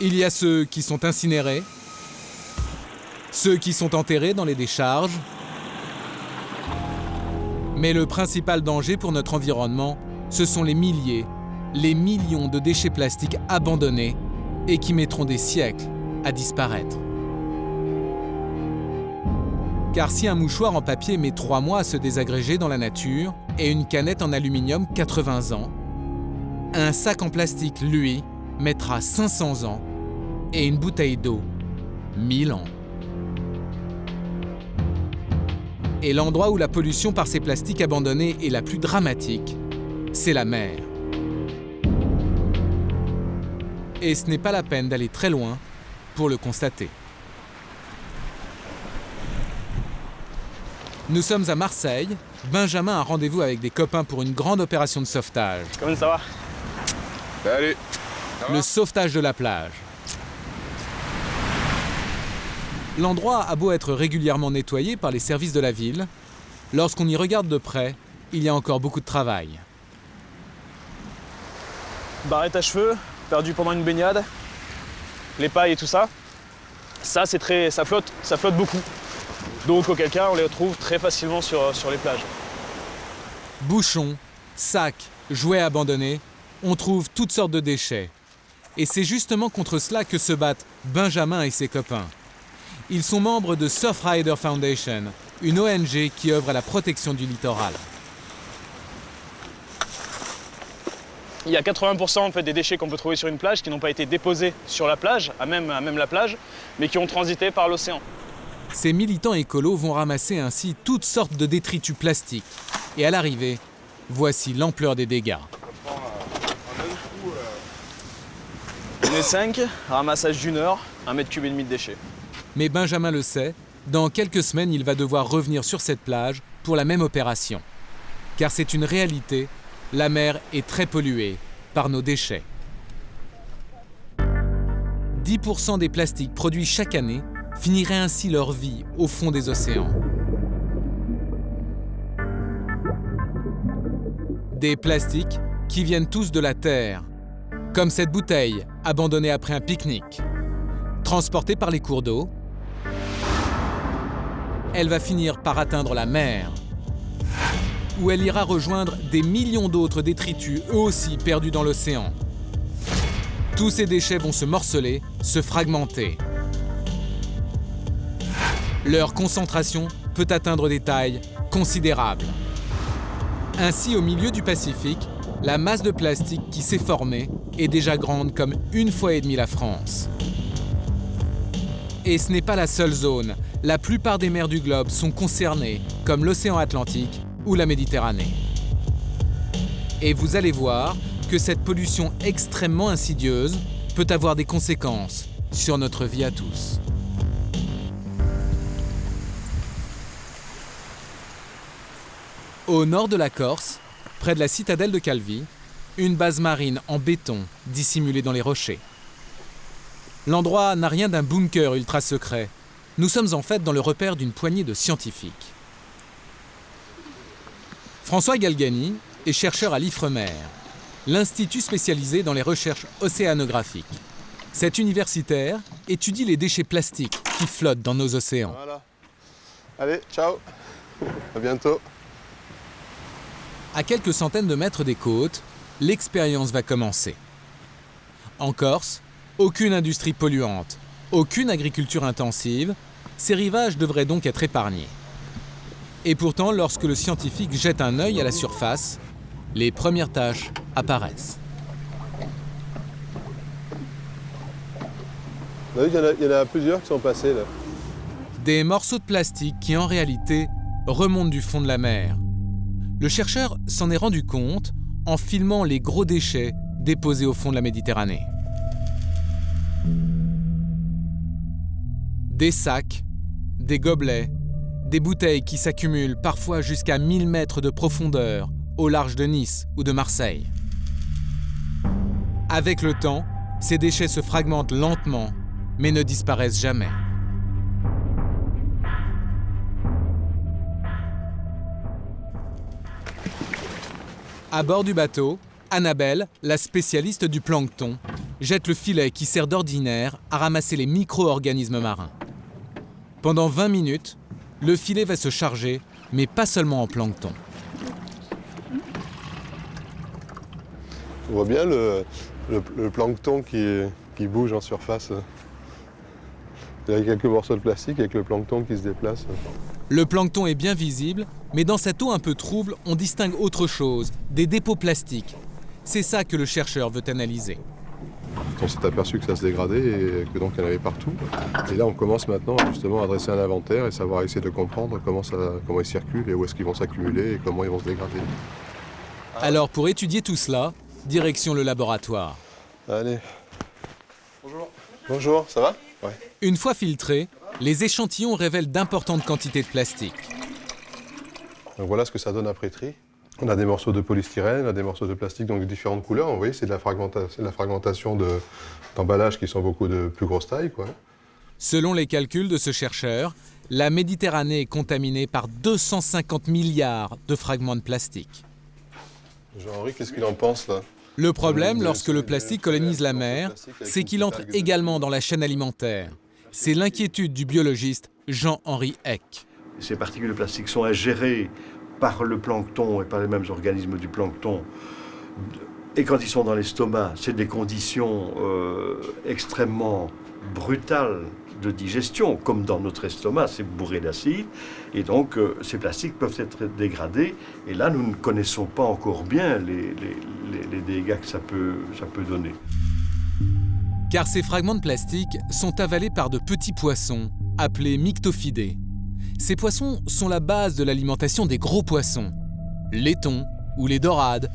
Il y a ceux qui sont incinérés, ceux qui sont enterrés dans les décharges. Mais le principal danger pour notre environnement, ce sont les milliers, les millions de déchets plastiques abandonnés et qui mettront des siècles à disparaître. Car si un mouchoir en papier met 3 mois à se désagréger dans la nature et une canette en aluminium 80 ans, un sac en plastique, lui, mettra 500 ans et une bouteille d'eau, 1000 ans. Et l'endroit où la pollution par ces plastiques abandonnés est la plus dramatique, c'est la mer. Et ce n'est pas la peine d'aller très loin pour le constater. Nous sommes à Marseille. Benjamin a rendez-vous avec des copains pour une grande opération de sauvetage. Comment ça va? Salut. Le sauvetage de la plage. L'endroit a beau être régulièrement nettoyé par les services de la ville, lorsqu'on y regarde de près, il y a encore beaucoup de travail. Barrette à cheveux, perdu pendant une baignade, les pailles et tout ça. Ça, ça flotte beaucoup. Donc auquel cas, on les retrouve très facilement sur les plages. Bouchons, sacs, jouets abandonnés, on trouve toutes sortes de déchets. Et c'est justement contre cela que se battent Benjamin et ses copains. Ils sont membres de Surfrider Foundation, une ONG qui œuvre à la protection du littoral. Il y a 80% en fait, des déchets qu'on peut trouver sur une plage qui n'ont pas été déposés sur la plage, à même la plage, mais qui ont transité par l'océan. Ces militants écolos vont ramasser ainsi toutes sortes de détritus plastiques. Et à l'arrivée, voici l'ampleur des dégâts. On est 5, ramassage d'une heure, 1,5 mètre cube de déchets. Mais Benjamin le sait, dans quelques semaines, il va devoir revenir sur cette plage pour la même opération. Car c'est une réalité, la mer est très polluée par nos déchets. 10% des plastiques produits chaque année finiraient ainsi leur vie au fond des océans. Des plastiques qui viennent tous de la Terre, comme cette bouteille abandonnée après un pique-nique. Transportée par les cours d'eau, elle va finir par atteindre la mer, où elle ira rejoindre des millions d'autres détritus, eux aussi perdus dans l'océan. Tous ces déchets vont se morceler, se fragmenter. Leur concentration peut atteindre des tailles considérables. Ainsi, au milieu du Pacifique, la masse de plastique qui s'est formée est déjà grande comme 1,5 fois la France. Et ce n'est pas la seule zone. La plupart des mers du globe sont concernées, comme l'océan Atlantique ou la Méditerranée. Et vous allez voir que cette pollution extrêmement insidieuse peut avoir des conséquences sur notre vie à tous. Au nord de la Corse, près de la citadelle de Calvi, une base marine en béton dissimulée dans les rochers. L'endroit n'a rien d'un bunker ultra secret. Nous sommes en fait dans le repère d'une poignée de scientifiques. François Galgani est chercheur à l'IFREMER, l'institut spécialisé dans les recherches océanographiques. Cet universitaire étudie les déchets plastiques qui flottent dans nos océans. Voilà. Allez, ciao. À bientôt. À quelques centaines de mètres des côtes, l'expérience va commencer. En Corse, aucune industrie polluante, aucune agriculture intensive, ces rivages devraient donc être épargnés. Et pourtant, lorsque le scientifique jette un œil à la surface, les premières taches apparaissent. Il y en a plusieurs qui sont passés là. Des morceaux de plastique qui en réalité remontent du fond de la mer. Le chercheur s'en est rendu compte en filmant les gros déchets déposés au fond de la Méditerranée. Des sacs, des gobelets, des bouteilles qui s'accumulent parfois jusqu'à 1000 mètres de profondeur au large de Nice ou de Marseille. Avec le temps, ces déchets se fragmentent lentement, mais ne disparaissent jamais. À bord du bateau, Annabelle, la spécialiste du plancton, jette le filet qui sert d'ordinaire à ramasser les micro-organismes marins. Pendant 20 minutes, le filet va se charger, mais pas seulement en plancton. On voit bien le plancton qui bouge en surface. Il y a quelques morceaux de plastique avec le plancton qui se déplace. Le plancton est bien visible, mais dans cette eau un peu trouble, on distingue autre chose, des dépôts plastiques. C'est ça que le chercheur veut analyser. On s'est aperçu que ça se dégradait et que donc il y en avait partout. Et là, on commence maintenant justement à dresser un inventaire et savoir essayer de comprendre comment ils circulent et où est-ce qu'ils vont s'accumuler et comment ils vont se dégrader. Alors pour étudier tout cela, direction le laboratoire. Allez. Bonjour. Bonjour, ça va? Ouais. Une fois filtrés, les échantillons révèlent d'importantes quantités de plastique. Donc voilà ce que ça donne après tri. On a des morceaux de polystyrène, on a des morceaux de plastique donc de différentes couleurs. Vous voyez, c'est de la fragmentation d'emballages qui sont beaucoup de plus grosse taille, quoi. Selon les calculs de ce chercheur, la Méditerranée est contaminée par 250 milliards de fragments de plastique. Jean-Henri, qu'est-ce qu'il en pense là? Le problème, lorsque le plastique colonise la mer, c'est qu'il entre également dans la chaîne alimentaire. C'est l'inquiétude du biologiste Jean-Henri Eck. Ces particules de plastique sont ingérées par le plancton et par les mêmes organismes du plancton. Et quand ils sont dans l'estomac, c'est des conditions extrêmement brutales de digestion, comme dans notre estomac, c'est bourré d'acide. Et donc, ces plastiques peuvent être dégradés. Et là, nous ne connaissons pas encore bien les dégâts que ça peut donner. Car ces fragments de plastique sont avalés par de petits poissons, appelés myctophidés. Ces poissons sont la base de l'alimentation des gros poissons, les thons ou les dorades,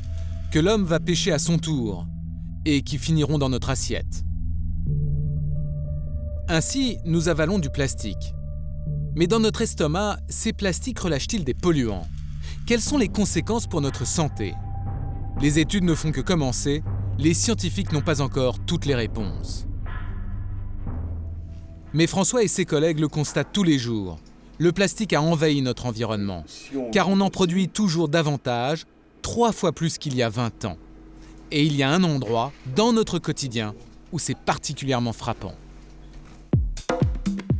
que l'homme va pêcher à son tour et qui finiront dans notre assiette. Ainsi, nous avalons du plastique. Mais dans notre estomac, ces plastiques relâchent-ils des polluants? Quelles sont les conséquences pour notre santé? Les études ne font que commencer, les scientifiques n'ont pas encore toutes les réponses. Mais François et ses collègues le constatent tous les jours. Le plastique a envahi notre environnement, car on en produit toujours davantage, 3 fois plus qu'il y a 20 ans. Et il y a un endroit, dans notre quotidien, où c'est particulièrement frappant.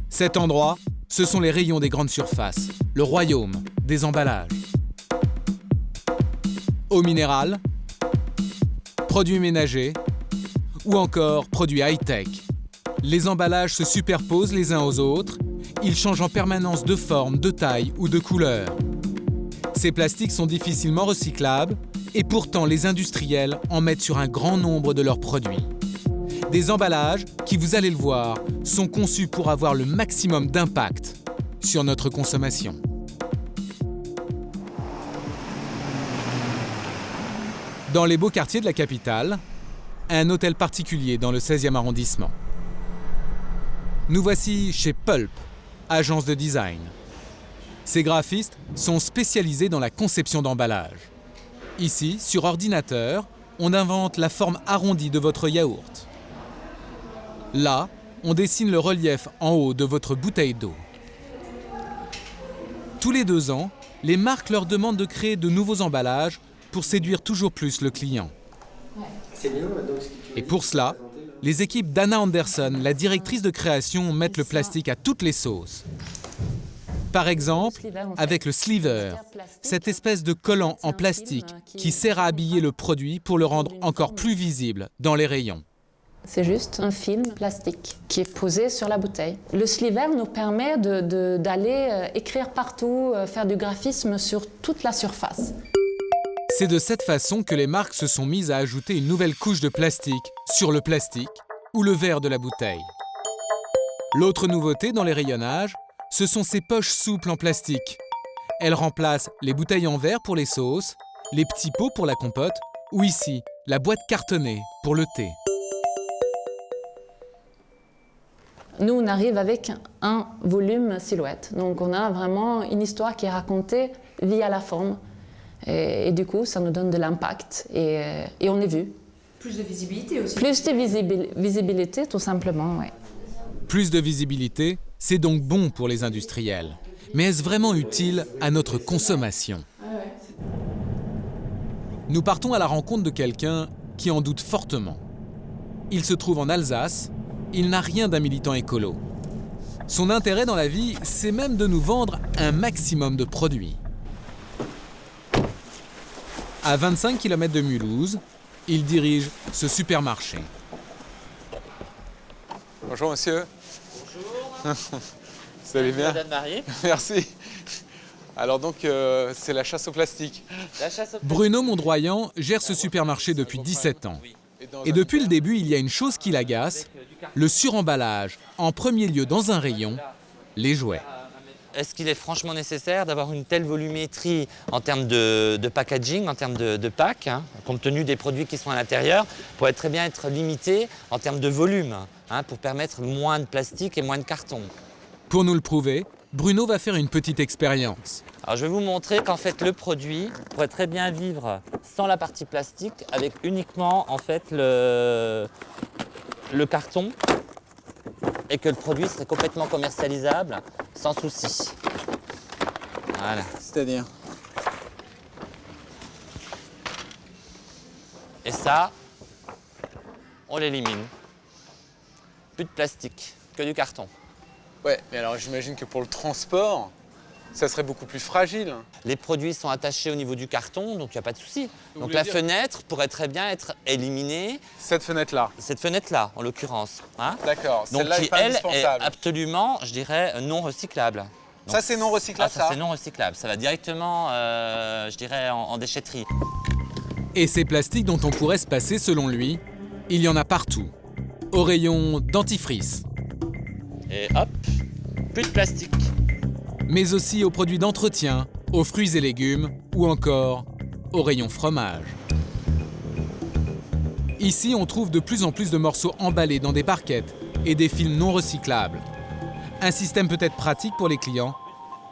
Cet endroit, ce sont les rayons des grandes surfaces, le royaume des emballages. Eau minérale, produits ménagers ou encore produits high-tech. Les emballages se superposent les uns aux autres, ils changent en permanence de forme, de taille ou de couleur. Ces plastiques sont difficilement recyclables et pourtant les industriels en mettent sur un grand nombre de leurs produits. Des emballages qui, vous allez le voir, sont conçus pour avoir le maximum d'impact sur notre consommation. Dans les beaux quartiers de la capitale, un hôtel particulier dans le 16e arrondissement. Nous voici chez Pulp, agence de design. Ces graphistes sont spécialisés dans la conception d'emballages. Ici, sur ordinateur, on invente la forme arrondie de votre yaourt. Là, on dessine le relief en haut de votre bouteille d'eau. Tous les 2 ans, les marques leur demandent de créer de nouveaux emballages pour séduire toujours plus le client. Et pour cela, les équipes d'Anna Anderson, la directrice de création, mettent le plastique à toutes les sauces. Par exemple, avec le sliver, cette espèce de collant en plastique qui sert à habiller le produit pour le rendre encore plus visible dans les rayons. C'est juste un film plastique qui est posé sur la bouteille. Le sliver nous permet d'aller écrire partout, faire du graphisme sur toute la surface. C'est de cette façon que les marques se sont mises à ajouter une nouvelle couche de plastique sur le plastique ou le verre de la bouteille. L'autre nouveauté dans les rayonnages, ce sont ces poches souples en plastique. Elles remplacent les bouteilles en verre pour les sauces, les petits pots pour la compote ou ici, la boîte cartonnée pour le thé. Nous, on arrive avec un volume silhouette. Donc, on a vraiment une histoire qui est racontée via la forme. Et du coup, ça nous donne de l'impact et on est vu. Plus de visibilité aussi. Plus de visibilité, tout simplement, oui. Plus de visibilité, c'est donc bon pour les industriels. Mais est-ce vraiment utile à notre consommation? Nous partons à la rencontre de quelqu'un qui en doute fortement. Il se trouve en Alsace, il n'a rien d'un militant écolo. Son intérêt dans la vie, c'est même de nous vendre un maximum de produits. À 25 km de Mulhouse, il dirige ce supermarché. Bonjour monsieur. Bonjour. Vous allez bien? Merci. Alors donc, c'est la chasse au plastique. Bruno Mondroyan gère ce supermarché depuis 17 ans. Et depuis le début, il y a une chose qui l'agace, le suremballage, en premier lieu dans un rayon, les jouets. Est-ce qu'il est franchement nécessaire d'avoir une telle volumétrie en termes de packaging, en termes de pack, hein, compte tenu des produits qui sont à l'intérieur, pourrait très bien être limité en termes de volume, hein, pour permettre moins de plastique et moins de carton. Pour nous le prouver, Bruno va faire une petite expérience. Alors je vais vous montrer qu'en fait le produit pourrait très bien vivre sans la partie plastique, avec uniquement en fait le carton, et que le produit serait complètement commercialisable sans souci. Voilà. C'est-à-dire? Et ça, on l'élimine. Plus de plastique, que du carton. Ouais, mais alors j'imagine que pour le transport, ça serait beaucoup plus fragile. Les produits sont attachés au niveau du carton, donc il n'y a pas de souci. Donc la fenêtre pourrait très bien être éliminée. Cette fenêtre-là? Cette fenêtre-là, en l'occurrence. Hein, d'accord, donc celle-là qui, est pas elle, est indispensable. absolument, je dirais, non recyclable. Donc, ça, c'est non recyclable, ça c'est non recyclable. Ça va directement, je dirais, en déchetterie. Et ces plastiques dont on pourrait se passer, selon lui, il y en a partout. Au rayon dentifrice. Et hop, plus de plastique. Mais aussi aux produits d'entretien, aux fruits et légumes ou encore au rayon fromage. Ici, on trouve de plus en plus de morceaux emballés dans des barquettes et des films non recyclables. Un système peut-être pratique pour les clients,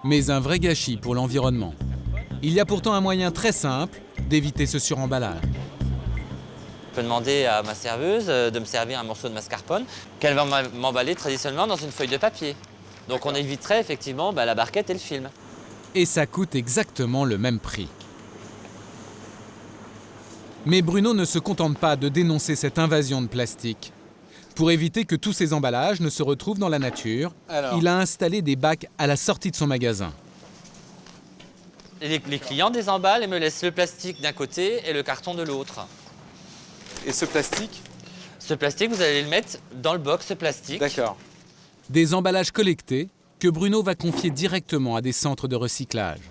mais un vrai gâchis pour l'environnement. Il y a pourtant un moyen très simple d'éviter ce suremballage. Je peux demander à ma serveuse de me servir un morceau de mascarpone qu'elle va m'emballer traditionnellement dans une feuille de papier. Donc on éviterait effectivement la barquette et le film. Et ça coûte exactement le même prix. Mais Bruno ne se contente pas de dénoncer cette invasion de plastique. Pour éviter que tous ces emballages ne se retrouvent dans la nature, il a installé des bacs à la sortie de son magasin. Et les clients désemballent et me laissent le plastique d'un côté et le carton de l'autre. Et ce plastique? Ce plastique, vous allez le mettre dans le box plastique. D'accord. Des emballages collectés que Bruno va confier directement à des centres de recyclage.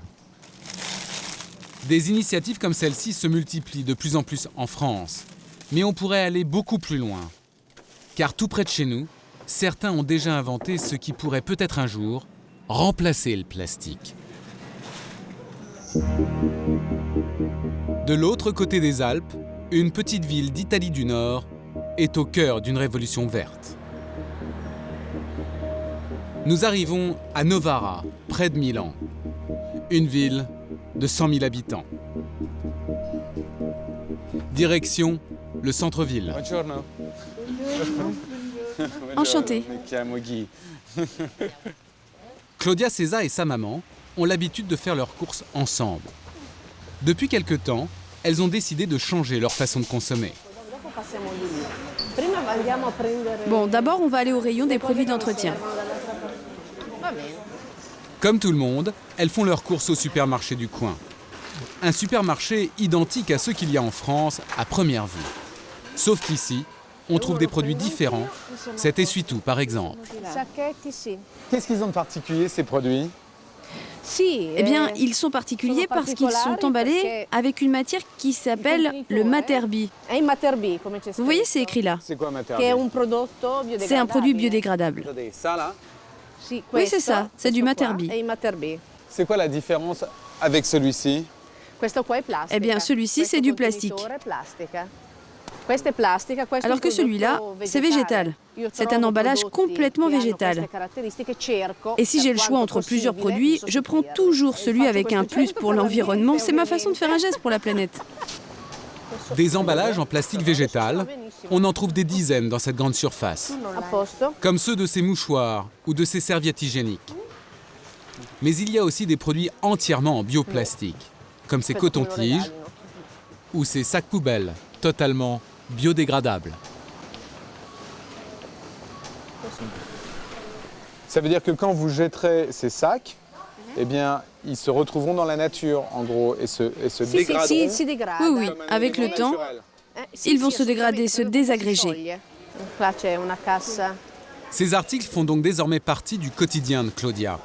Des initiatives comme celle-ci se multiplient de plus en plus en France. Mais on pourrait aller beaucoup plus loin. Car tout près de chez nous, certains ont déjà inventé ce qui pourrait peut-être un jour remplacer le plastique. De l'autre côté des Alpes, une petite ville d'Italie du Nord est au cœur d'une révolution verte. Nous arrivons à Novara, près de Milan, une ville de 100 000 habitants. Direction le centre-ville. Buongiorno. Enchantée. Claudia Cesa et sa maman ont l'habitude de faire leurs courses ensemble. Depuis quelque temps, elles ont décidé de changer leur façon de consommer. Bon, d'abord, on va aller au rayon des produits d'entretien. Comme tout le monde, elles font leurs courses au supermarché du coin. Un supermarché identique à ceux qu'il y a en France à première vue. Sauf qu'ici, on trouve des produits différents. Cet essuie-tout, par exemple. Qu'est-ce qu'ils ont de particulier, ces produits? Eh bien, ils sont particuliers parce qu'ils sont emballés avec une matière qui s'appelle le Materbi. Vous voyez, c'est écrit là. C'est quoi Materbi? C'est un produit biodégradable. Ça, là? Oui, c'est ça. C'est du Materbi. C'est quoi la différence avec celui-ci? Eh bien, celui-ci, c'est du plastique. Alors que celui-là, c'est végétal. C'est un emballage complètement végétal. Et si j'ai le choix entre plusieurs produits, je prends toujours celui avec un plus pour l'environnement. C'est ma façon de faire un geste pour la planète. Des emballages en plastique végétal, on en trouve des dizaines dans cette grande surface. Comme ceux de ces mouchoirs ou de ces serviettes hygiéniques. Mais il y a aussi des produits entièrement en bioplastique, comme ces cotons-tiges ou ces sacs poubelles, totalement biodégradables. Ça veut dire que quand vous jetterez ces sacs, eh bien, ils se retrouveront dans la nature, en gros, et se dégraderont. Oui, avec le temps, ils vont se dégrader, se désagréger. Ces articles font donc désormais partie du quotidien de Claudia.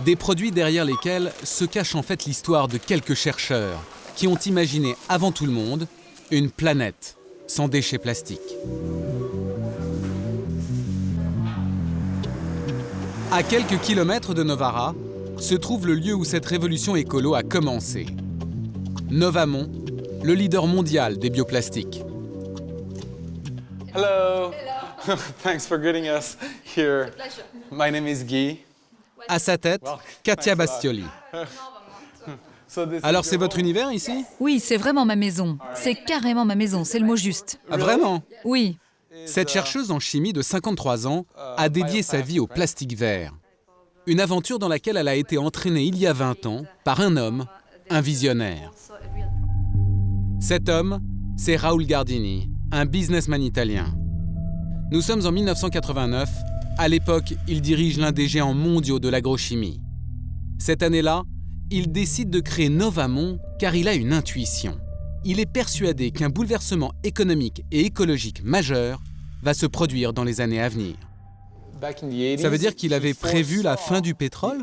Des produits derrière lesquels se cache en fait l'histoire de quelques chercheurs qui ont imaginé avant tout le monde une planète sans déchets plastiques. À quelques kilomètres de Novara se trouve le lieu où cette révolution écolo a commencé. Novamont, le leader mondial des bioplastiques. Hello. Thanks for getting us here. My name is Guy. À sa tête, Katia Bastioli. Alors c'est votre univers ici? Oui, c'est vraiment ma maison. C'est carrément ma maison, c'est le mot juste. Ah, vraiment? Oui. Cette chercheuse en chimie de 53 ans a dédié sa vie au plastique vert. Une aventure dans laquelle elle a été entraînée il y a 20 ans par un homme, un visionnaire. Cet homme, c'est Raoul Gardini, un businessman italien. Nous sommes en 1989. À l'époque, il dirige l'un des géants mondiaux de l'agrochimie. Cette année-là, il décide de créer Novamont car il a une intuition. Il est persuadé qu'un bouleversement économique et écologique majeur va se produire dans les années à venir. Ça veut dire qu'il avait prévu la fin du pétrole?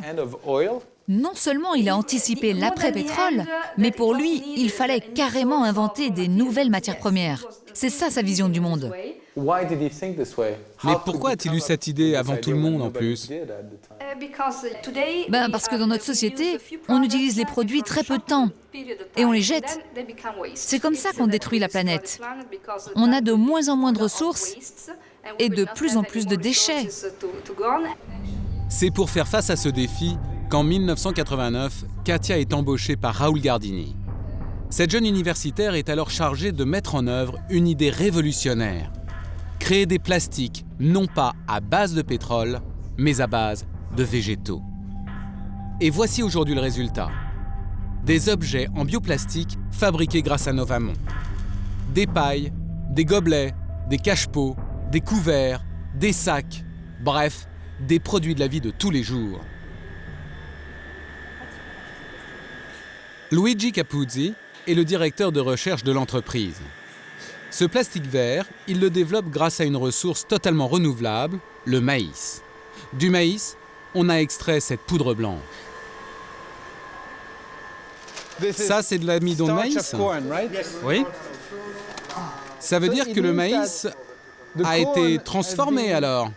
Non seulement il a anticipé l'après-pétrole, mais pour lui, il fallait carrément inventer des nouvelles matières premières. C'est ça sa vision du monde. Mais pourquoi a-t-il eu cette idée avant tout le monde en plus? Parce que dans notre société, on utilise les produits très peu de temps et on les jette. C'est comme ça qu'on détruit la planète. On a de moins en moins de ressources et de plus en plus de déchets. C'est pour faire face à ce défi qu'en 1989, Katia est embauchée par Raoul Gardini. Cette jeune universitaire est alors chargée de mettre en œuvre une idée révolutionnaire. Créer des plastiques, non pas à base de pétrole, mais à base de végétaux. Et voici aujourd'hui le résultat. Des objets en bioplastique fabriqués grâce à Novamont. Des pailles, des gobelets, des cache-pots, des couverts, des sacs, bref, des produits de la vie de tous les jours. Luigi Capuzzi est le directeur de recherche de l'entreprise. Ce plastique vert, il le développe grâce à une ressource totalement renouvelable, le maïs. Du maïs, on a extrait cette poudre blanche. Ça, c'est de l'amidon de maïs? Oui. Ça veut dire que le maïs a été transformé alors?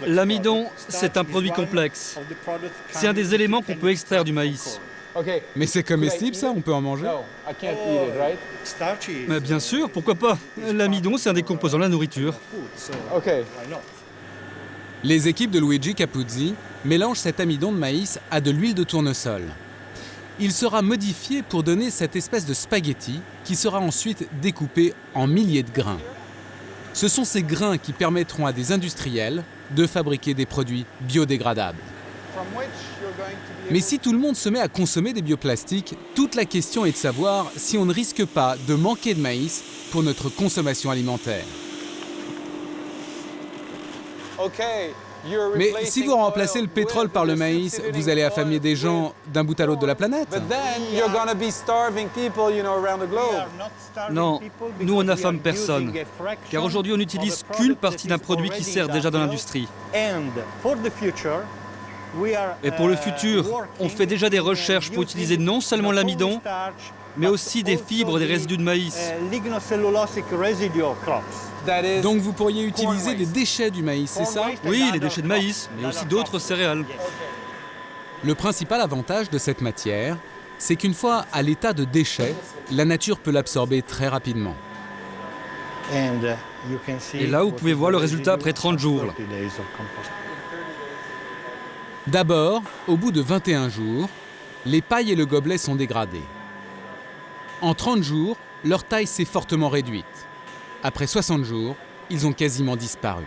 L'amidon, c'est un produit complexe. C'est un des éléments qu'on peut extraire du maïs. Mais c'est comestible ça, on peut en manger? Mais bien sûr, pourquoi pas? L'amidon, c'est un des composants de la nourriture. Les équipes de Luigi Capuzzi mélangent cet amidon de maïs à de l'huile de tournesol. Il sera modifié pour donner cette espèce de spaghetti qui sera ensuite découpé en milliers de grains. Ce sont ces grains qui permettront à des industriels de fabriquer des produits biodégradables. Mais si tout le monde se met à consommer des bioplastiques, toute la question est de savoir si on ne risque pas de manquer de maïs pour notre consommation alimentaire. Mais si vous remplacez le pétrole par le maïs, vous allez affamer des gens d'un bout à l'autre de la planète. Non, nous on n'affame personne, car aujourd'hui on n'utilise qu'une partie d'un produit qui sert déjà dans l'industrie. Et pour le futur, on fait déjà des recherches pour utiliser non seulement l'amidon, mais aussi des fibres des résidus de maïs. Donc vous pourriez utiliser des déchets du maïs, c'est ça? Oui, les déchets de maïs, mais aussi d'autres céréales. Le principal avantage de cette matière, c'est qu'une fois à l'état de déchet, la nature peut l'absorber très rapidement. Et là, vous pouvez voir le résultat après 30 jours. D'abord, au bout de 21 jours, les pailles et le gobelet sont dégradés. En 30 jours, leur taille s'est fortement réduite. Après 60 jours, ils ont quasiment disparu.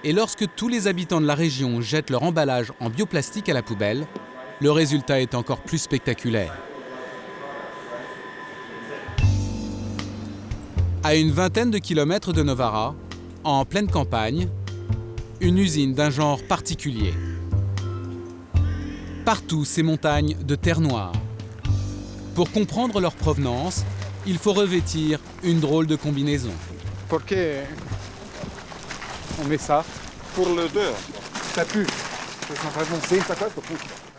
Et lorsque tous les habitants de la région jettent leur emballage en bioplastique à la poubelle, le résultat est encore plus spectaculaire. À une vingtaine de kilomètres de Novara, En pleine campagne, une usine d'un genre particulier. Partout ces montagnes de terre noire. Pour comprendre leur provenance, il faut revêtir une drôle de combinaison. Pourquoi on met ça? Pour l'odeur. Ça pue.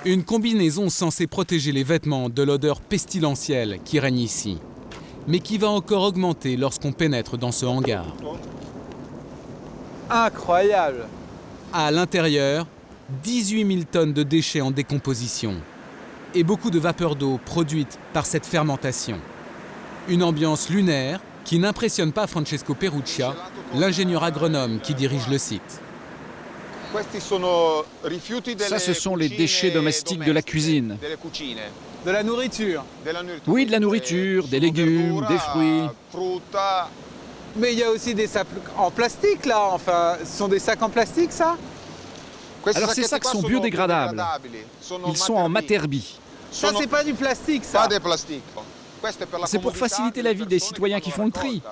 Une combinaison censée protéger les vêtements de l'odeur pestilentielle qui règne ici, mais qui va encore augmenter lorsqu'on pénètre dans ce hangar. Incroyable! À l'intérieur, 18 000 tonnes de déchets en décomposition et beaucoup de vapeur d'eau produite par cette fermentation. Une ambiance lunaire qui n'impressionne pas Francesco Peruccia, l'ingénieur agronome qui dirige le site. Ça, ce sont les déchets domestiques de la cuisine. De la nourriture? Oui, de la nourriture, des légumes, des fruits. Mais il y a aussi des sacs en plastique là, enfin, ce sont des sacs en plastique ça? Alors ces sacs sont biodégradables. Ils sont en materbi. Ça c'est pas du plastique ça? C'est pour faciliter la vie des citoyens qui font le tri.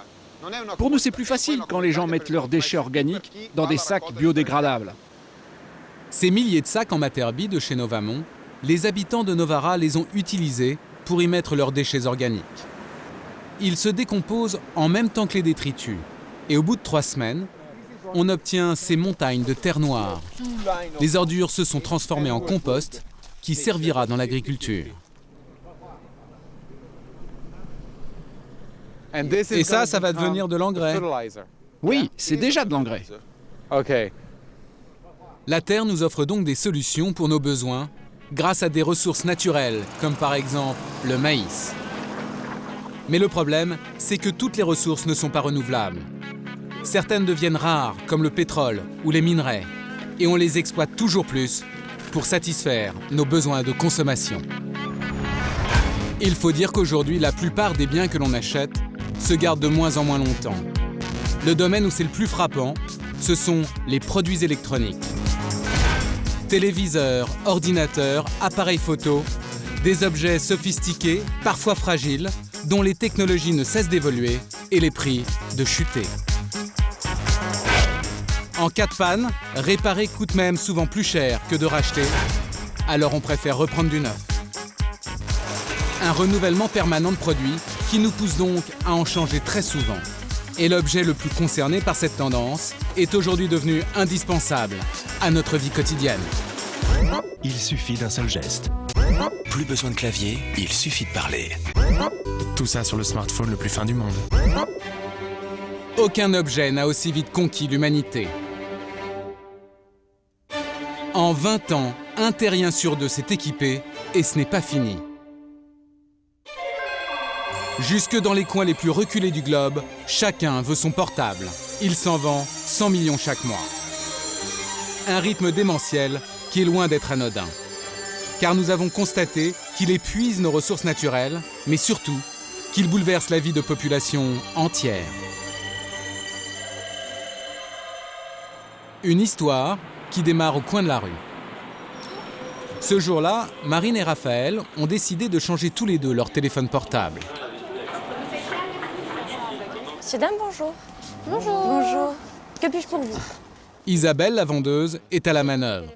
Pour nous, c'est plus facile quand les gens mettent leurs déchets organiques dans des sacs biodégradables. Ces milliers de sacs en materbi de chez Novamont, les habitants de Novara les ont utilisés pour y mettre leurs déchets organiques. Ils se décomposent en même temps que les détritus. Et au bout de 3 semaines, on obtient ces montagnes de terre noire. Les ordures se sont transformées en compost qui servira dans l'agriculture. Et ça va devenir de l'engrais. Oui, c'est déjà de l'engrais. Ok. La terre nous offre donc des solutions pour nos besoins grâce à des ressources naturelles, comme par exemple le maïs. Mais le problème, c'est que toutes les ressources ne sont pas renouvelables. Certaines deviennent rares, comme le pétrole ou les minerais, et on les exploite toujours plus pour satisfaire nos besoins de consommation. Il faut dire qu'aujourd'hui, la plupart des biens que l'on achète se gardent de moins en moins longtemps. Le domaine où c'est le plus frappant, ce sont les produits électroniques. Téléviseurs, ordinateurs, appareils photo, des objets sophistiqués, parfois fragiles, dont les technologies ne cessent d'évoluer et les prix de chuter. En cas de panne, réparer coûte même souvent plus cher que de racheter, alors on préfère reprendre du neuf. Un renouvellement permanent de produits qui nous pousse donc à en changer très souvent. Et l'objet le plus concerné par cette tendance est aujourd'hui devenu indispensable à notre vie quotidienne. Il suffit d'un seul geste. Plus besoin de clavier, il suffit de parler. Tout ça sur le smartphone le plus fin du monde. Aucun objet n'a aussi vite conquis l'humanité. En 20 ans, un terrien sur 2 s'est équipé et ce n'est pas fini. Jusque dans les coins les plus reculés du globe, chacun veut son portable. Il s'en vend 100 millions chaque mois. Un rythme démentiel qui est loin d'être anodin. Car nous avons constaté qu'il épuise nos ressources naturelles, mais surtout qu'il bouleverse la vie de populations entières. Une histoire qui démarre au coin de la rue. Ce jour-là, Marine et Raphaël ont décidé de changer tous les deux leur téléphone portable. Monsieur, dame, bonjour. Bonjour. Bonjour. Que puis-je pour vous? Isabelle, la vendeuse, est à la manœuvre.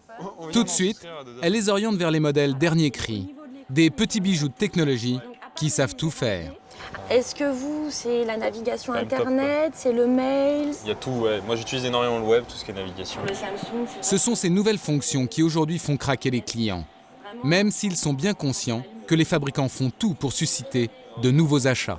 Tout de suite, elle les oriente vers les modèles dernier cri, des petits bijoux de technologie qui savent tout faire. Est-ce que vous, c'est la navigation Internet, c'est le mail? Il y a tout, ouais. Moi, j'utilise énormément le web, tout ce qui est navigation. Ce sont ces nouvelles fonctions qui aujourd'hui font craquer les clients, même s'ils sont bien conscients que les fabricants font tout pour susciter de nouveaux achats.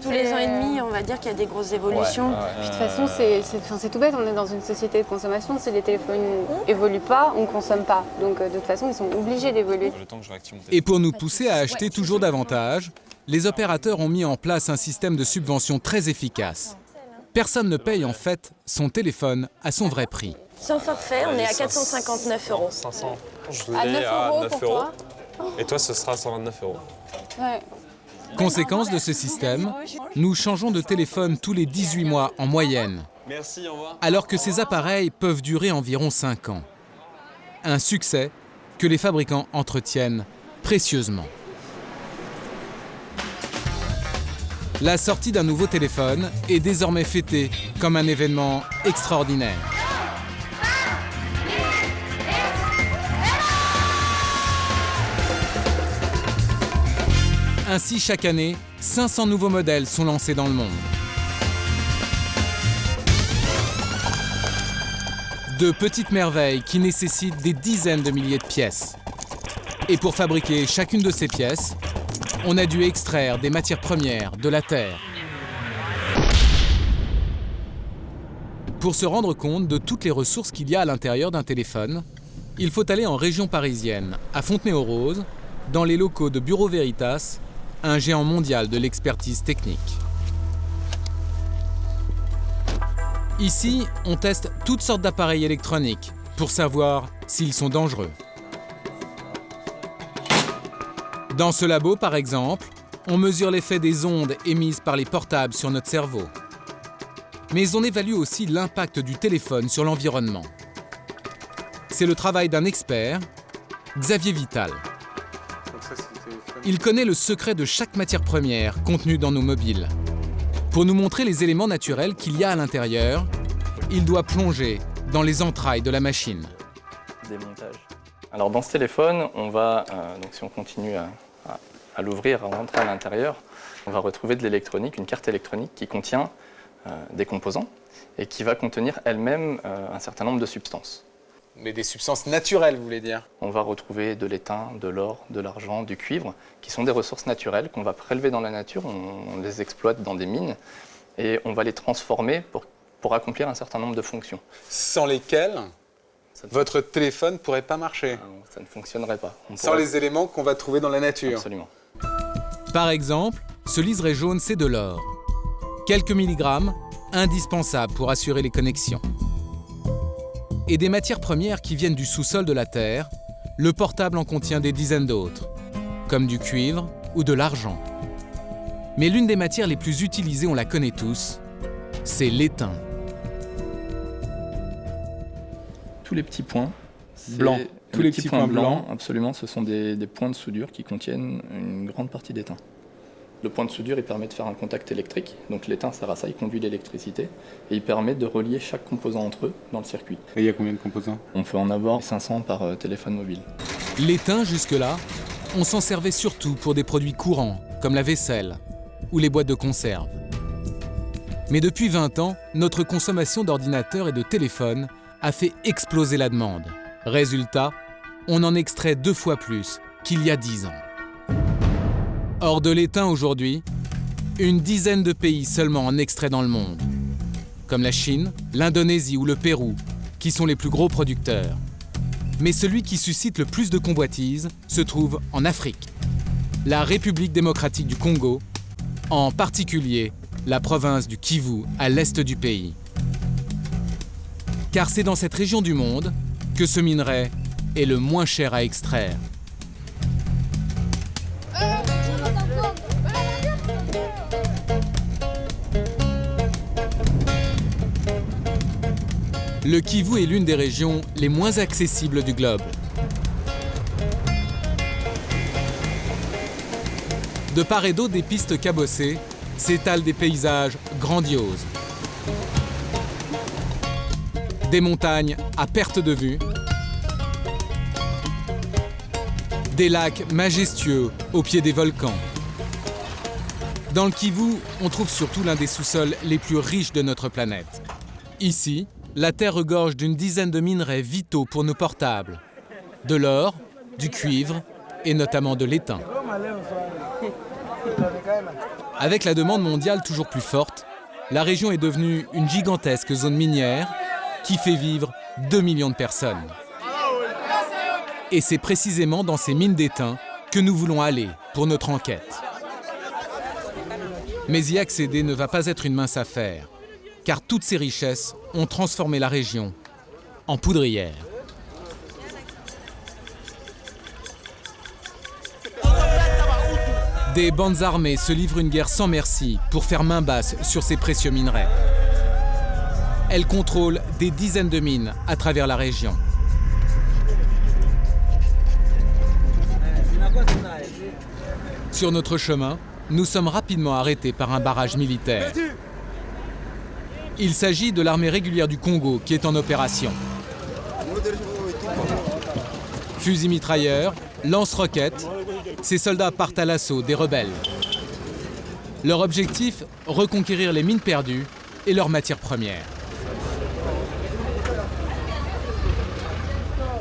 Tous les ans et demi, on va dire qu'il y a des grosses évolutions. Puis de toute façon, c'est tout bête, on est dans une société de consommation. Si les téléphones évoluent pas, on ne consomme pas. Donc de toute façon, ils sont obligés d'évoluer. Et pour nous pousser à acheter toujours davantage, les opérateurs ont mis en place un système de subvention très efficace. Personne ne paye en fait son téléphone à son vrai prix. Sans forfait, on est à 459 €. 500. Je À 9 l'ai à € 9 pour toi. Et toi, ce sera 129 €. Ouais. Conséquence de ce système, nous changeons de téléphone tous les 18 mois en moyenne, Merci, au revoir. alors que ces appareils peuvent durer environ 5 ans. Un succès que les fabricants entretiennent précieusement. La sortie d'un nouveau téléphone est désormais fêtée comme un événement extraordinaire. Ainsi, chaque année, 500 nouveaux modèles sont lancés dans le monde. De petites merveilles qui nécessitent des dizaines de milliers de pièces. Et pour fabriquer chacune de ces pièces, on a dû extraire des matières premières de la Terre. Pour se rendre compte de toutes les ressources qu'il y a à l'intérieur d'un téléphone, il faut aller en région parisienne, à Fontenay-aux-Roses, dans les locaux de Bureau Veritas, un géant mondial de l'expertise technique. Ici, on teste toutes sortes d'appareils électroniques pour savoir s'ils sont dangereux. Dans ce labo, par exemple, on mesure l'effet des ondes émises par les portables sur notre cerveau. Mais on évalue aussi l'impact du téléphone sur l'environnement. C'est le travail d'un expert, Xavier Vital. Il connaît le secret de chaque matière première contenue dans nos mobiles. Pour nous montrer les éléments naturels qu'il y a à l'intérieur, il doit plonger dans les entrailles de la machine. Démontage. Alors dans ce téléphone, on va, donc si on continue à l'ouvrir, à rentrer à l'intérieur, on va retrouver de l'électronique, une carte électronique qui contient des composants et qui va contenir elle-même un certain nombre de substances. Mais des substances naturelles, vous voulez dire? On va retrouver de l'étain, de l'or, de l'argent, du cuivre, qui sont des ressources naturelles qu'on va prélever dans la nature, on les exploite dans des mines et on va les transformer pour accomplir un certain nombre de fonctions. Sans lesquelles votre téléphone ne pourrait pas marcher? Ça ne fonctionnerait pas. Sans les éléments qu'on va trouver dans la nature? Absolument. Par exemple, ce liseré jaune, c'est de l'or. Quelques milligrammes, indispensables pour assurer les connexions. Et des matières premières qui viennent du sous-sol de la Terre, le portable en contient des dizaines d'autres, comme du cuivre ou de l'argent. Mais l'une des matières les plus utilisées, on la connaît tous, c'est l'étain. Tous les petits points blancs, tous les petits points blancs, absolument, ce sont des points de soudure qui contiennent une grande partie d'étain. Le point de soudure, il permet de faire un contact électrique, donc l'étain sert à ça, il conduit l'électricité, et il permet de relier chaque composant entre eux dans le circuit. Et il y a combien de composants? On peut en avoir 500 par téléphone mobile. L'étain, jusque-là, on s'en servait surtout pour des produits courants, comme la vaisselle ou les boîtes de conserve. Mais depuis 20 ans, notre consommation d'ordinateurs et de téléphones a fait exploser la demande. Résultat, on en extrait 2 fois plus qu'il y a 10 ans. Or de l'étain aujourd'hui, une dizaine de pays seulement en extraient dans le monde, comme la Chine, l'Indonésie ou le Pérou, qui sont les plus gros producteurs. Mais celui qui suscite le plus de convoitises se trouve en Afrique, la République démocratique du Congo, en particulier la province du Kivu à l'est du pays. Car c'est dans cette région du monde que ce minerai est le moins cher à extraire. Le Kivu est l'une des régions les moins accessibles du globe. De part et d'autre des pistes cabossées s'étalent des paysages grandioses. Des montagnes à perte de vue, des lacs majestueux au pied des volcans. Dans le Kivu, on trouve surtout l'un des sous-sols les plus riches de notre planète. Ici, la Terre regorge d'une dizaine de minerais vitaux pour nos portables. De l'or, du cuivre et notamment de l'étain. Avec la demande mondiale toujours plus forte, la région est devenue une gigantesque zone minière qui fait vivre 2 millions de personnes. Et c'est précisément dans ces mines d'étain que nous voulons aller pour notre enquête. Mais y accéder ne va pas être une mince affaire, car toutes ces richesses ont transformé la région en poudrière. Des bandes armées se livrent une guerre sans merci pour faire main basse sur ces précieux minerais. Elles contrôlent des dizaines de mines à travers la région. Sur notre chemin, nous sommes rapidement arrêtés par un barrage militaire. Il s'agit de l'armée régulière du Congo qui est en opération. Fusils mitrailleurs, lance-roquettes, ces soldats partent à l'assaut des rebelles. Leur objectif, reconquérir les mines perdues et leurs matières premières.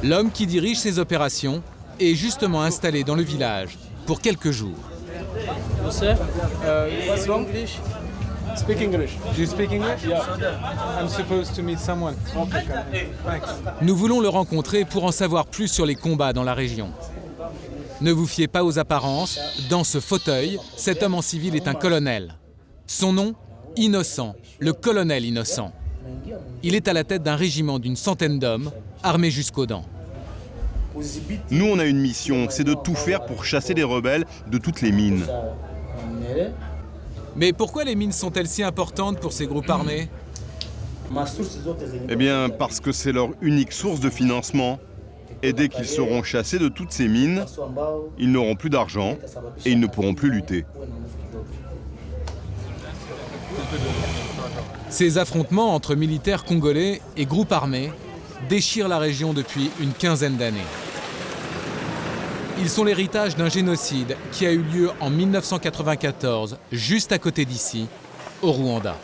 L'homme qui dirige ces opérations est justement installé dans le village pour quelques jours. Speak English. Do you speak English? Yeah. I'm supposed to meet someone. Okay, thanks. Nous voulons le rencontrer pour en savoir plus sur les combats dans la région. Ne vous fiez pas aux apparences. Dans ce fauteuil, cet homme en civil est un colonel. Son nom, Innocent, le colonel Innocent. Il est à la tête d'un régiment d'une centaine d'hommes, armés jusqu'aux dents. Nous, on a une mission, c'est de tout faire pour chasser les rebelles de toutes les mines. Mais pourquoi les mines sont-elles si importantes pour ces groupes armés? Eh bien, parce que c'est leur unique source de financement. Et dès qu'ils seront chassés de toutes ces mines, ils n'auront plus d'argent et ils ne pourront plus lutter. Ces affrontements entre militaires congolais et groupes armés déchirent la région depuis une quinzaine d'années. Ils sont l'héritage d'un génocide qui a eu lieu en 1994, juste à côté d'ici, au Rwanda.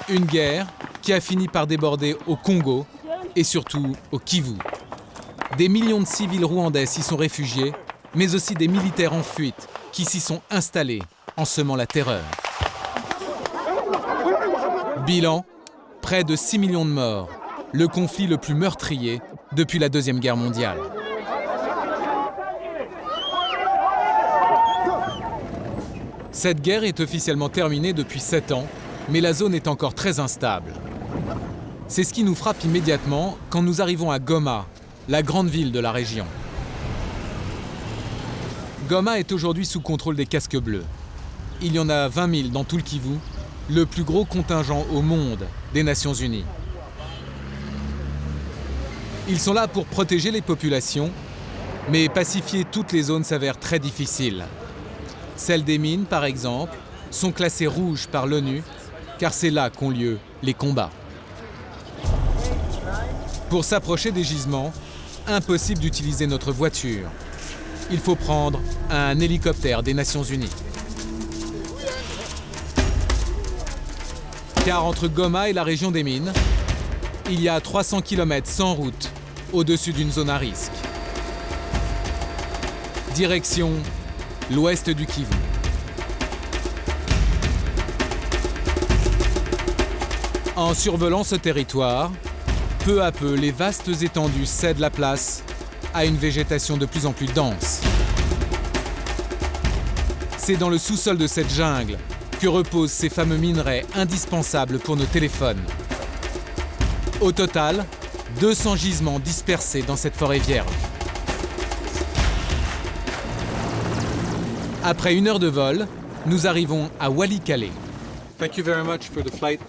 Une guerre qui a fini par déborder au Congo et surtout au Kivu. Des millions de civils rwandais s'y sont réfugiés, mais aussi des militaires en fuite qui s'y sont installés en semant la terreur. Bilan, près de 6 millions de morts. Le conflit le plus meurtrier depuis la Deuxième Guerre mondiale. Cette guerre est officiellement terminée depuis 7 ans, mais la zone est encore très instable. C'est ce qui nous frappe immédiatement quand nous arrivons à Goma, la grande ville de la région. Goma est aujourd'hui sous contrôle des casques bleus. Il y en a 20 000 dans tout le Kivu, le plus gros contingent au monde des Nations Unies. Ils sont là pour protéger les populations, mais pacifier toutes les zones s'avère très difficile. Celles des mines, par exemple, sont classées rouges par l'ONU, car c'est là qu'ont lieu les combats. Pour s'approcher des gisements, impossible d'utiliser notre voiture. Il faut prendre un hélicoptère des Nations Unies. Car entre Goma et la région des mines, il y a 300 km sans route, au-dessus d'une zone à risque. Direction l'ouest du Kivu. En survolant ce territoire, peu à peu, les vastes étendues cèdent la place à une végétation de plus en plus dense. C'est dans le sous-sol de cette jungle que reposent ces fameux minerais indispensables pour nos téléphones. Au total, 200 gisements dispersés dans cette forêt vierge. Après 1 heure de vol, nous arrivons à Walikale. Thank you very much for the flight.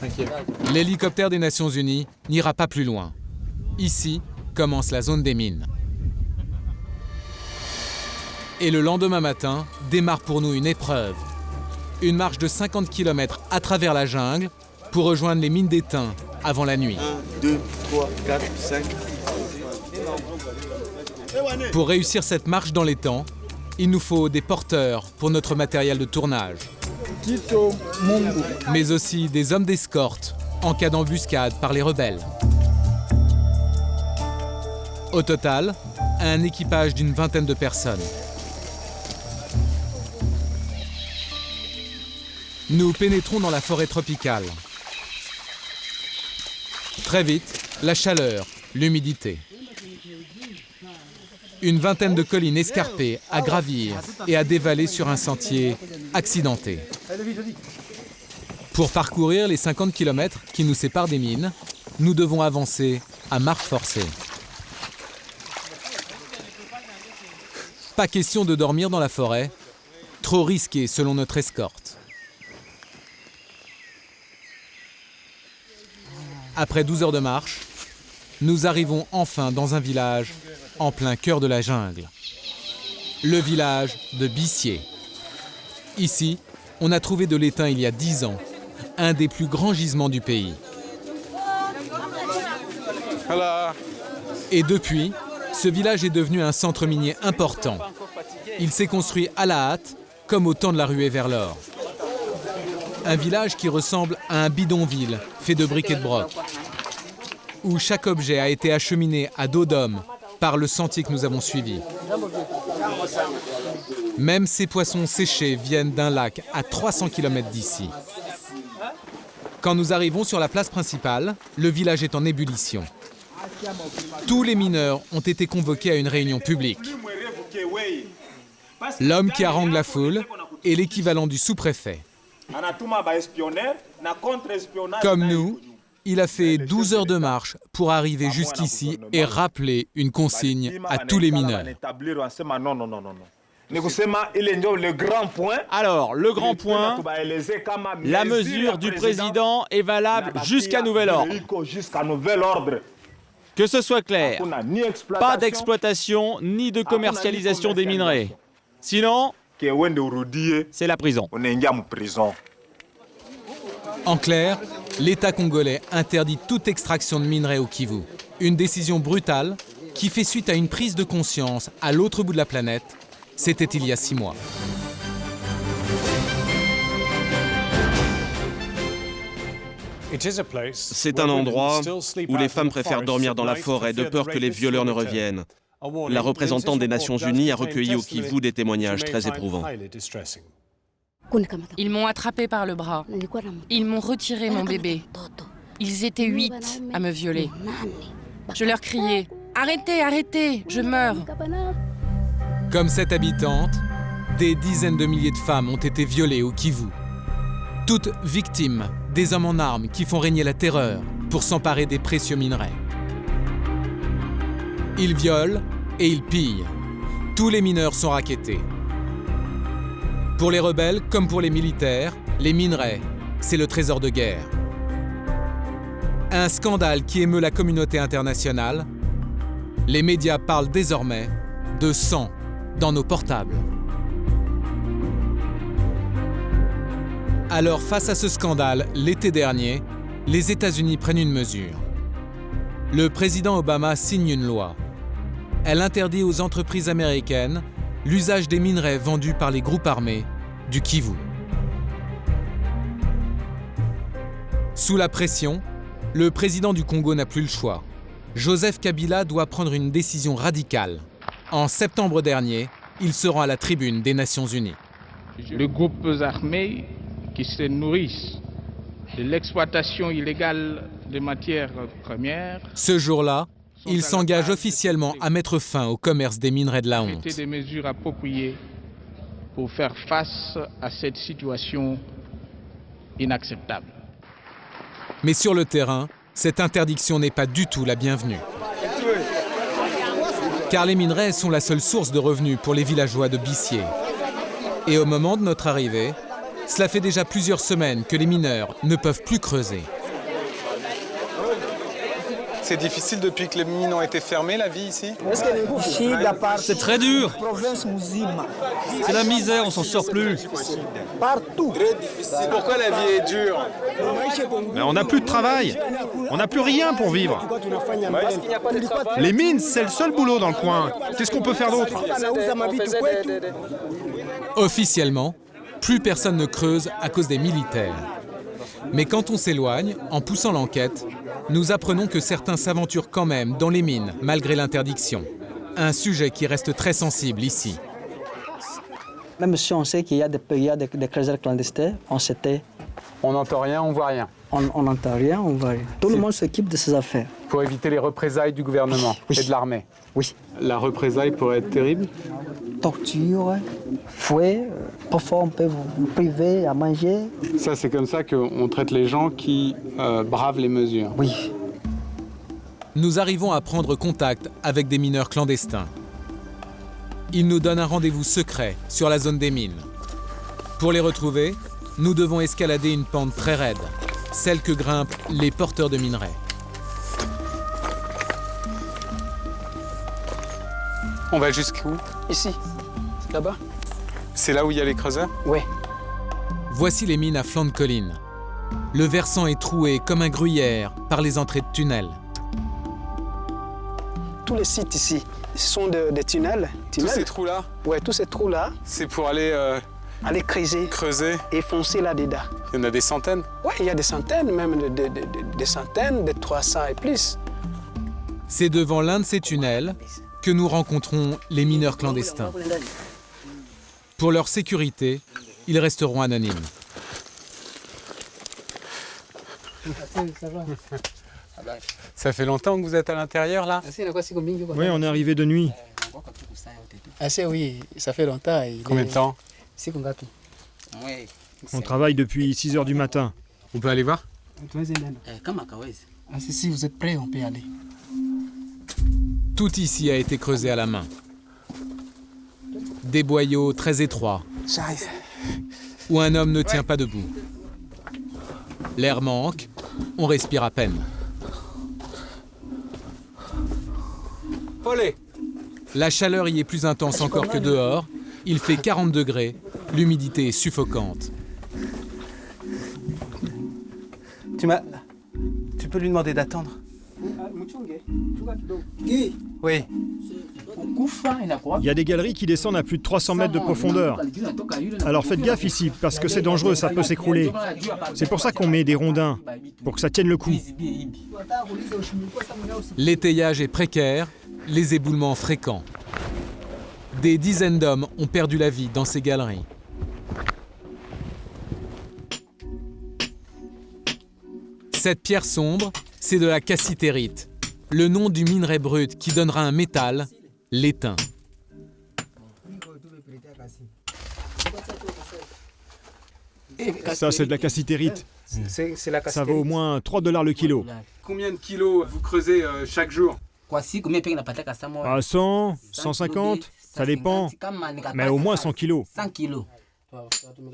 Thank you. L'hélicoptère des Nations Unies n'ira pas plus loin. Ici commence la zone des mines. Et le lendemain matin, démarre pour nous une épreuve. Une marche de 50 km à travers la jungle pour rejoindre les mines d'étain avant la nuit. 1, 2, 3, 4, 5. Pour réussir cette marche dans les temps, il nous faut des porteurs pour notre matériel de tournage. Mais aussi des hommes d'escorte en cas d'embuscade par les rebelles. Au total, un équipage d'une 20aine de personnes. Nous pénétrons dans la forêt tropicale. Très vite, la chaleur, l'humidité. Une 20aine de collines escarpées à gravir et à dévaler sur un sentier accidenté. Pour parcourir les 50 km qui nous séparent des mines, nous devons avancer à marche forcée. Pas question de dormir dans la forêt, trop risqué selon notre escorte. Après 12 heures de marche, nous arrivons enfin dans un village en plein cœur de la jungle. le village de Bissier. Ici, on a trouvé de l'étain il y a 10 ans, un des plus grands gisements du pays. Et depuis, ce village est devenu un centre minier important. Il s'est construit à la hâte, comme au temps de la ruée vers l'or. Un village qui ressemble à un bidonville fait de briques et de broc, où chaque objet a été acheminé à dos d'homme par le sentier que nous avons suivi. Même ces poissons séchés viennent d'un lac à 300 km d'ici. Quand nous arrivons sur la place principale, le village est en ébullition. Tous les mineurs ont été convoqués à une réunion publique. L'homme qui harangue la foule est l'équivalent du sous-préfet. Comme nous, il a fait 12 heures de marche pour arriver jusqu'ici et rappeler une consigne à tous les mineurs. Alors, le grand point, la mesure du président est valable jusqu'à nouvel ordre. Que ce soit clair, pas d'exploitation ni de commercialisation des minerais. Sinon, c'est la prison. En clair, l'État congolais interdit toute extraction de minerais au Kivu. Une décision brutale qui fait suite à une prise de conscience à l'autre bout de la planète. C'était il y a 6 mois. C'est un endroit où les femmes préfèrent dormir dans la forêt de peur que les violeurs ne reviennent. La représentante des Nations Unies a recueilli au Kivu des témoignages très éprouvants. Ils m'ont attrapé par le bras. Ils m'ont retiré mon bébé. Ils étaient 8 à me violer. Je leur criais « Arrêtez, arrêtez, je meurs !» Comme cette habitante, des dizaines de milliers de femmes ont été violées au Kivu. Toutes victimes des hommes en armes qui font régner la terreur pour s'emparer des précieux minerais. Ils violent et ils pillent. Tous les mineurs sont rackettés. Pour les rebelles comme pour les militaires, les minerais, c'est le trésor de guerre. Un scandale qui émeut la communauté internationale. Les médias parlent désormais de sang dans nos portables. Alors, face à ce scandale, l'été dernier, les États-Unis prennent une mesure. Le président Obama signe une loi. Elle interdit aux entreprises américaines l'usage des minerais vendus par les groupes armés du Kivu. Sous la pression, le président du Congo n'a plus le choix. Joseph Kabila doit prendre une décision radicale. En septembre dernier, il se rend à la tribune des Nations Unies. Les groupes armés qui se nourrissent de l'exploitation illégale des matières premières. Ce jour-là, il s'engage officiellement à mettre fin au commerce des minerais de la honte. Mettez des mesures appropriées pour faire face à cette situation inacceptable. Mais sur le terrain, cette interdiction n'est pas du tout la bienvenue. Car les minerais sont la seule source de revenus pour les villageois de Bissier. Et au moment de notre arrivée, cela fait déjà plusieurs semaines que les mineurs ne peuvent plus creuser. C'est difficile depuis que les mines ont été fermées, la vie ici? C'est très dur. C'est la misère, on s'en sort plus. Pourquoi la vie est dure? Mais on n'a plus de travail. On n'a plus rien pour vivre. Les mines, c'est le seul boulot dans le coin. Qu'est-ce qu'on peut faire d'autre? Officiellement, plus personne ne creuse à cause des militaires. Mais quand on s'éloigne, en poussant l'enquête, nous apprenons que certains s'aventurent quand même dans les mines, malgré l'interdiction. Un sujet qui reste très sensible ici. Même si on sait qu'il y a des creuseurs clandestins, On n'entend rien, on voit rien. On n'entend rien, on voit rien. Tout le monde s'occupe de ses affaires. Pour éviter les représailles du gouvernement et de l'armée. Oui. La représaille pourrait être terrible? Torture, fouet, parfois on peut vous priver à manger. Ça, c'est comme ça qu'on traite les gens qui bravent les mesures. Oui. Nous arrivons à prendre contact avec des mineurs clandestins. Ils nous donnent un rendez-vous secret sur la zone des mines. Pour les retrouver, nous devons escalader une pente très raide, celle que grimpent les porteurs de minerais. On va jusqu'où? Ici. Là-bas. C'est là où il y a les creuseurs? Oui. Voici les mines à flanc de colline. Le versant est troué comme un gruyère par les entrées de tunnels. Tous les sites ici, ce sont des tunnels. Tous ces trous-là? Oui, tous ces trous-là. C'est pour aller creuser et foncer là-dedans. Il y en a des centaines? Oui, il y a des centaines, même des centaines, des 300 et plus. C'est devant l'un de ces tunnels que nous rencontrons les mineurs clandestins. Pour leur sécurité, ils resteront anonymes. Ça fait longtemps que vous êtes à l'intérieur, là? Oui, on est arrivé de nuit. Oui, ça fait longtemps. Combien de temps? On travaille depuis 6 h du matin. On peut aller voir? Si vous êtes prêts, on peut y aller. Tout ici a été creusé à la main. Des boyaux très étroits, où un homme ne tient pas debout. L'air manque, on respire à peine. Olé! La chaleur y est plus intense encore que dehors. Il fait 40 degrés, l'humidité est suffocante. Tu peux lui demander d'attendre? Oui. Il y a des galeries qui descendent à plus de 300 mètres de profondeur. Alors faites gaffe ici, parce que c'est dangereux, ça peut s'écrouler. C'est pour ça qu'on met des rondins, pour que ça tienne le coup. L'étayage est précaire, les éboulements fréquents. Des dizaines d'hommes ont perdu la vie dans ces galeries. Cette pierre sombre, c'est de la cassitérite, le nom du minerai brut qui donnera un métal, l'étain. Ça, c'est de la cassitérite. Ça vaut au moins 3 $ le kilo. Combien de kilos vous creusez chaque jour? À 100, 150, ça dépend. Mais au moins 100 kilos.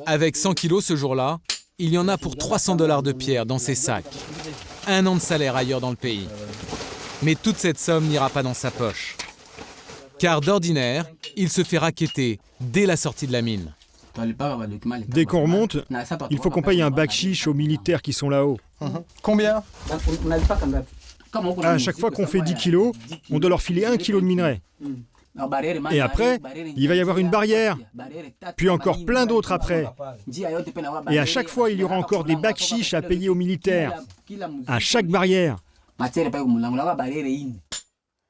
Avec 100 kilos ce jour-là, il y en a pour 300 $ de pierre dans ces sacs. Un an de salaire ailleurs dans le pays. Mais toute cette somme n'ira pas dans sa poche. Car d'ordinaire, il se fait racketter dès la sortie de la mine. Dès qu'on remonte, il faut qu'on paye un bakchich aux militaires qui sont là-haut. Combien? À chaque fois qu'on fait 10 kilos, on doit leur filer 1 kilo de minerai. Et après, il va y avoir une barrière, puis encore plein d'autres après. Et à chaque fois, il y aura encore des bakchiches à payer aux militaires, à chaque barrière.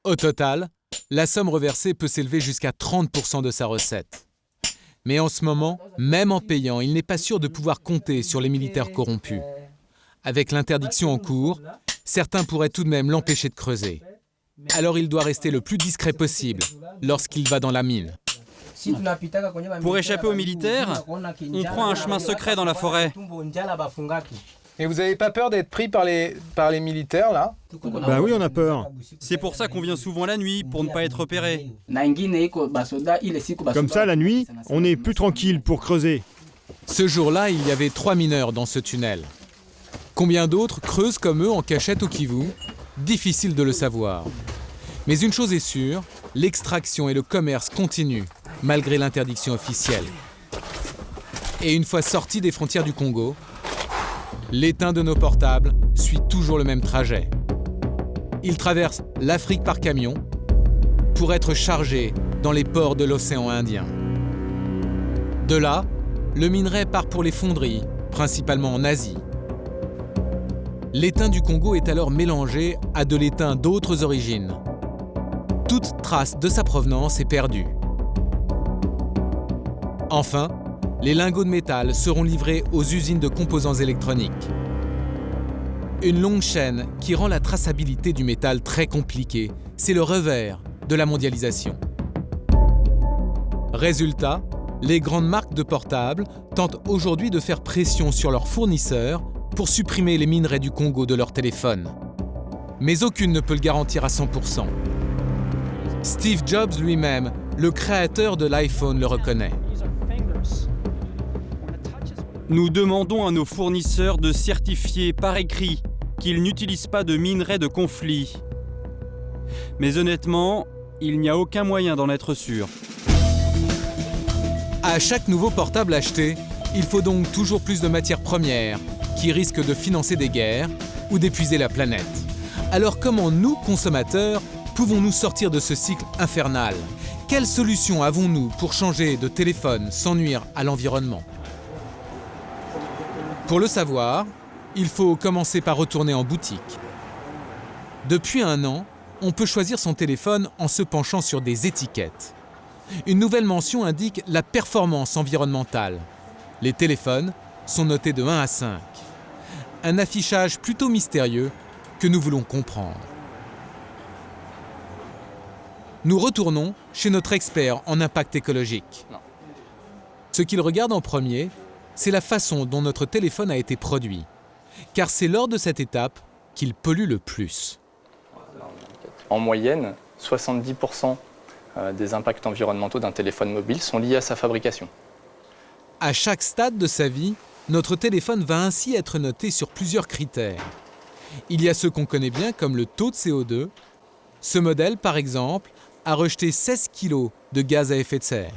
Au total, la somme reversée peut s'élever jusqu'à 30% de sa recette. Mais en ce moment, même en payant, il n'est pas sûr de pouvoir compter sur les militaires corrompus. Avec l'interdiction en cours, certains pourraient tout de même l'empêcher de creuser. Alors il doit rester le plus discret possible lorsqu'il va dans la mine. Pour échapper aux militaires, on prend un chemin secret dans la forêt. Et vous n'avez pas peur d'être pris par les militaires, là? Bah oui, on a peur. C'est pour ça qu'on vient souvent la nuit, pour ne pas être repéré. Comme ça, la nuit, on est plus tranquille pour creuser. Ce jour-là, il y avait 3 mineurs dans ce tunnel. Combien d'autres creusent comme eux en cachette au Kivu? Difficile de le savoir. Mais une chose est sûre, l'extraction et le commerce continuent, malgré l'interdiction officielle. Et une fois sortis des frontières du Congo, l'étain de nos portables suit toujours le même trajet. Il traverse l'Afrique par camion pour être chargé dans les ports de l'océan Indien. De là, le minerai part pour les fonderies, principalement en Asie. L'étain du Congo est alors mélangé à de l'étain d'autres origines. Toute trace de sa provenance est perdue. Enfin, les lingots de métal seront livrés aux usines de composants électroniques. Une longue chaîne qui rend la traçabilité du métal très compliquée. C'est le revers de la mondialisation. Résultat, les grandes marques de portables tentent aujourd'hui de faire pression sur leurs fournisseurs pour supprimer les minerais du Congo de leur téléphone. Mais aucune ne peut le garantir à 100%. Steve Jobs lui-même, le créateur de l'iPhone, le reconnaît. Nous demandons à nos fournisseurs de certifier par écrit qu'ils n'utilisent pas de minerais de conflit. Mais honnêtement, il n'y a aucun moyen d'en être sûr. À chaque nouveau portable acheté, il faut donc toujours plus de matières premières qui risquent de financer des guerres ou d'épuiser la planète. Alors comment nous, consommateurs, pouvons-nous sortir de ce cycle infernal? Quelle solution avons-nous pour changer de téléphone sans nuire à l'environnement? Pour le savoir, il faut commencer par retourner en boutique. Depuis 1 an, on peut choisir son téléphone en se penchant sur des étiquettes. Une nouvelle mention indique la performance environnementale. Les téléphones sont notés de 1 à 5. Un affichage plutôt mystérieux que nous voulons comprendre. Nous retournons chez notre expert en impact écologique. Ce qu'il regarde en premier, c'est la façon dont notre téléphone a été produit. Car c'est lors de cette étape qu'il pollue le plus. En moyenne, 70% des impacts environnementaux d'un téléphone mobile sont liés à sa fabrication. À chaque stade de sa vie, notre téléphone va ainsi être noté sur plusieurs critères. Il y a ceux qu'on connaît bien comme le taux de CO2. Ce modèle, par exemple, a rejeté 16 kg de gaz à effet de serre.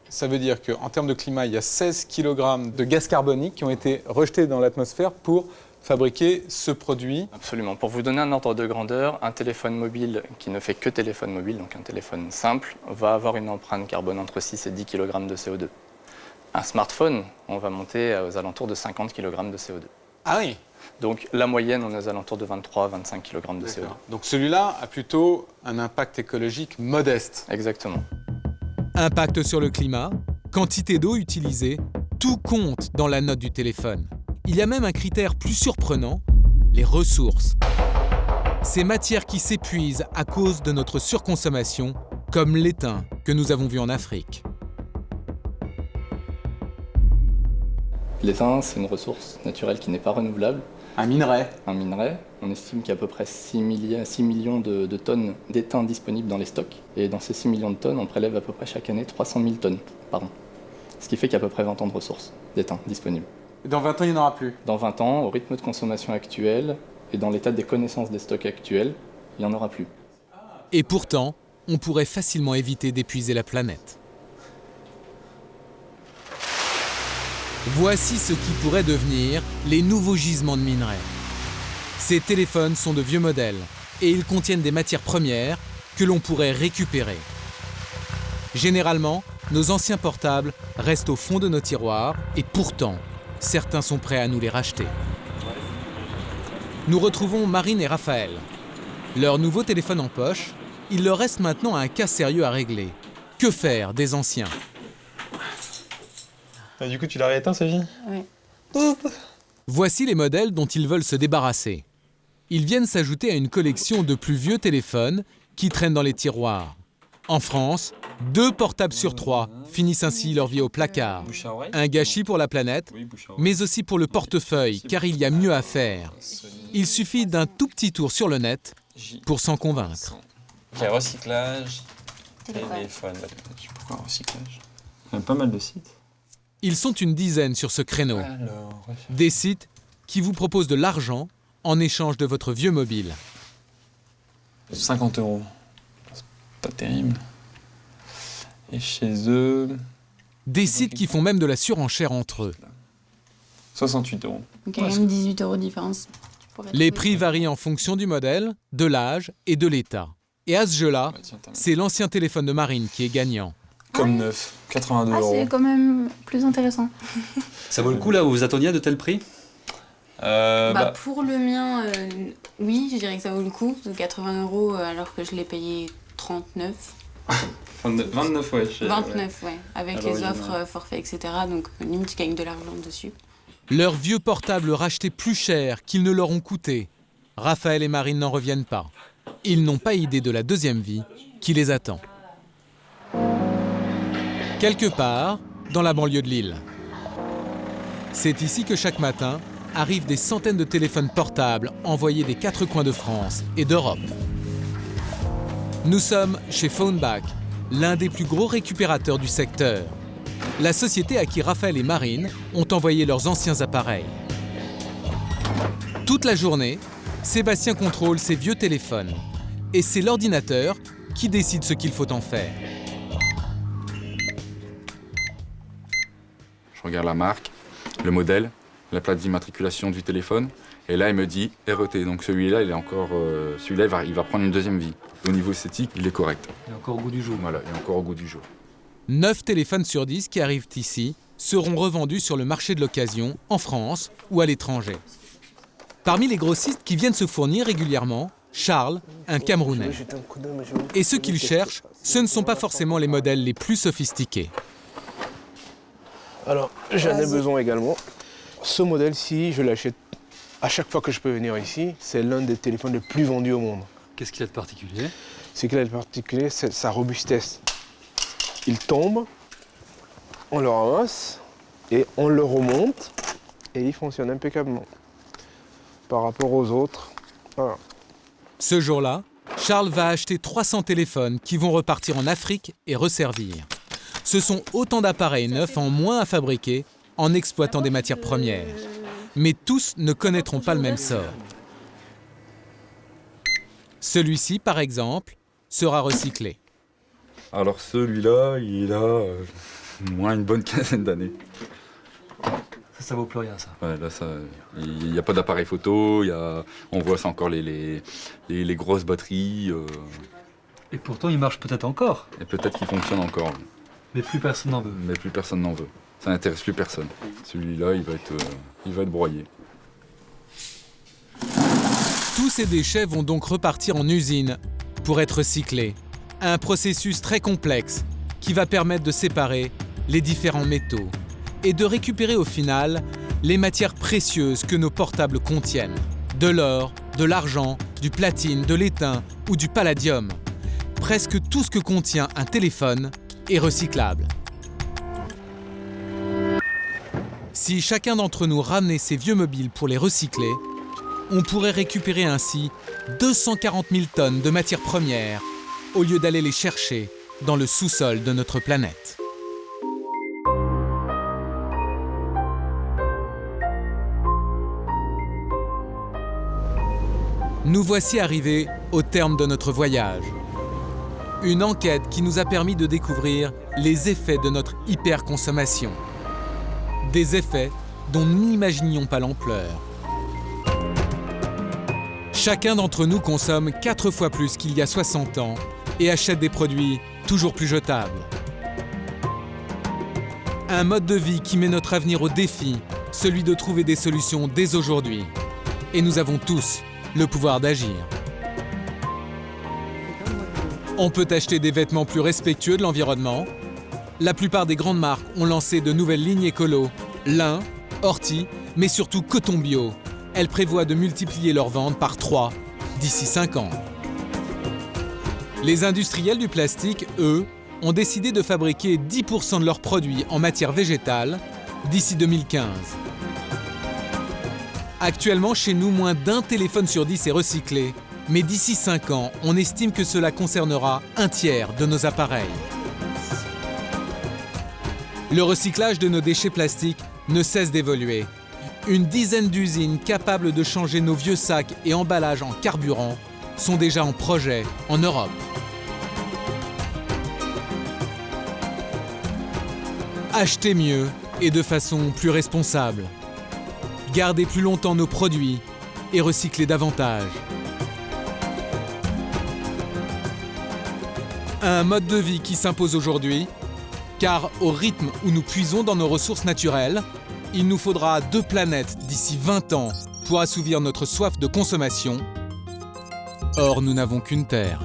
Ça veut dire qu'en termes de climat, il y a 16 kg de gaz carbonique qui ont été rejetés dans l'atmosphère pour fabriquer ce produit. Absolument. Pour vous donner un ordre de grandeur, un téléphone mobile qui ne fait que téléphone mobile, donc un téléphone simple, va avoir une empreinte carbone entre 6 et 10 kg de CO2. Un smartphone, on va monter aux alentours de 50 kg de CO2. Ah oui. Donc la moyenne, on est aux alentours de 23 à 25 kg de CO2. Donc celui-là a plutôt un impact écologique modeste. Exactement. Impact sur le climat, quantité d'eau utilisée, tout compte dans la note du téléphone. Il y a même un critère plus surprenant, les ressources. Ces matières qui s'épuisent à cause de notre surconsommation, comme l'étain que nous avons vu en Afrique. L'étain, c'est une ressource naturelle qui n'est pas renouvelable. Un minerai. Un minerai. On estime qu'il y a à peu près 6 millions de tonnes d'étain disponibles dans les stocks. Et dans ces 6 millions de tonnes, on prélève à peu près chaque année 300 000 tonnes par an. Ce qui fait qu'il y a à peu près 20 ans de ressources d'étain disponibles. Dans 20 ans, il n'y en aura plus. Dans 20 ans, au rythme de consommation actuel et dans l'état des connaissances des stocks actuels, il n'y en aura plus. Et pourtant, on pourrait facilement éviter d'épuiser la planète. Voici ce qui pourrait devenir les nouveaux gisements de minerais. Ces téléphones sont de vieux modèles et ils contiennent des matières premières que l'on pourrait récupérer. Généralement, nos anciens portables restent au fond de nos tiroirs et pourtant, certains sont prêts à nous les racheter. Nous retrouvons Marine et Raphaël. Leur nouveau téléphone en poche, il leur reste maintenant un cas sérieux à régler. Que faire des anciens ? Du coup, tu l'as rééteint, Sophie ? Oui. Voici les modèles dont ils veulent se débarrasser. Ils viennent s'ajouter à une collection de plus vieux téléphones qui traînent dans les tiroirs. En France, 2 portables sur 3 finissent ainsi leur vie au placard. Un gâchis pour la planète, mais aussi pour le portefeuille, car il y a mieux à faire. Il suffit d'un tout petit tour sur le net pour s'en convaincre. Ok, recyclage, téléphone. Pourquoi recyclage ? Il y a pas mal de sites. Ils sont une dizaine sur ce créneau. Des sites qui vous proposent de l'argent en échange de votre vieux mobile. 50 €. C'est pas terrible. Et chez eux... Des sites qui font même de la surenchère entre eux. 68 €. Donc il y a même 18 € de différence. Les prix varient en fonction du modèle, de l'âge et de l'état. Et à ce jeu-là, c'est l'ancien téléphone de Marine qui est gagnant. Comme neuf, 82 €. C'est quand même plus intéressant. Ça vaut le coup là où vous attendiez à de tels prix ? Pour le mien, oui, je dirais que ça vaut le coup. De 80 € alors que je l'ai payé 39. 29, ouais. 29, ouais. Avec les offres, forfaits, etc. Donc limite, je gagne de l'argent dessus. Leurs vieux portables rachetés plus cher qu'ils ne leur ont coûté. Raphaël et Marine n'en reviennent pas. Ils n'ont pas idée de la deuxième vie qui les attend. Quelque part, dans la banlieue de Lille. C'est ici que chaque matin arrivent des centaines de téléphones portables envoyés des 4 coins de France et d'Europe. Nous sommes chez Phoneback, l'un des plus gros récupérateurs du secteur. La société à qui Raphaël et Marine ont envoyé leurs anciens appareils. Toute la journée, Sébastien contrôle ses vieux téléphones. Et c'est l'ordinateur qui décide ce qu'il faut en faire. Je regarde la marque, le modèle, la plaque d'immatriculation du téléphone. Et là, il me dit RET. Donc celui-là, il est encore, celui-là, il va prendre une deuxième vie. Au niveau esthétique, il est correct. Il est encore au goût du jour. Voilà, il est encore au goût du jour. 9 téléphones sur 10 qui arrivent ici seront revendus sur le marché de l'occasion, en France ou à l'étranger. Parmi les grossistes qui viennent se fournir régulièrement, Charles, un Camerounais. Et ceux qu'il cherche, ce ne sont pas forcément les modèles les plus sophistiqués. Alors, j'en ai besoin également. Ce modèle-ci, je l'achète à chaque fois que je peux venir ici. C'est l'un des téléphones les plus vendus au monde. Qu'est-ce qu'il a de particulier? Ce qu'il a de particulier, c'est sa robustesse. Il tombe, on le ramasse et on le remonte et il fonctionne impeccablement par rapport aux autres. Voilà. Ce jour-là, Charles va acheter 300 téléphones qui vont repartir en Afrique et resservir. Ce sont autant d'appareils neufs en moins à fabriquer en exploitant des matières premières. Mais tous ne connaîtront pas le même sort. Celui-ci, par exemple, sera recyclé. Alors celui-là, il a moins une bonne quinzaine d'années. Ça vaut plus rien, ça. Ouais, là, il n'y a pas d'appareil photo, on voit ça encore les grosses batteries. Et pourtant, il marche peut-être encore. Et peut-être qu'il fonctionne encore. Mais plus personne n'en veut. Mais plus personne n'en veut. Ça n'intéresse plus personne. Celui-là, il va être broyé. Tous ces déchets vont donc repartir en usine pour être recyclés. Un processus très complexe qui va permettre de séparer les différents métaux et de récupérer au final les matières précieuses que nos portables contiennent. De l'or, de l'argent, du platine, de l'étain ou du palladium. Presque tout ce que contient un téléphone est recyclable. Si chacun d'entre nous ramenait ses vieux mobiles pour les recycler, on pourrait récupérer ainsi 240 000 tonnes de matières premières au lieu d'aller les chercher dans le sous-sol de notre planète. Nous voici arrivés au terme de notre voyage. Une enquête qui nous a permis de découvrir les effets de notre hyperconsommation. Des effets dont nous n'imaginions pas l'ampleur. Chacun d'entre nous consomme 4 fois plus qu'il y a 60 ans et achète des produits toujours plus jetables. Un mode de vie qui met notre avenir au défi, celui de trouver des solutions dès aujourd'hui. Et nous avons tous le pouvoir d'agir. On peut acheter des vêtements plus respectueux de l'environnement. La plupart des grandes marques ont lancé de nouvelles lignes écolo, lin, ortie, mais surtout coton bio. Elles prévoient de multiplier leurs ventes par 3 d'ici 5 ans. Les industriels du plastique, eux, ont décidé de fabriquer 10% de leurs produits en matière végétale d'ici 2015. Actuellement, chez nous, moins d'un téléphone sur 10 est recyclé. Mais d'ici 5 ans, on estime que cela concernera 1/3 de nos appareils. Le recyclage de nos déchets plastiques ne cesse d'évoluer. Une dizaine d'usines capables de changer nos vieux sacs et emballages en carburant sont déjà en projet en Europe. Achetez mieux et de façon plus responsable. Gardez plus longtemps nos produits et recyclez davantage. Un mode de vie qui s'impose aujourd'hui, car au rythme où nous puisons dans nos ressources naturelles, il nous faudra 2 planètes d'ici 20 ans pour assouvir notre soif de consommation. Or, nous n'avons qu'une Terre.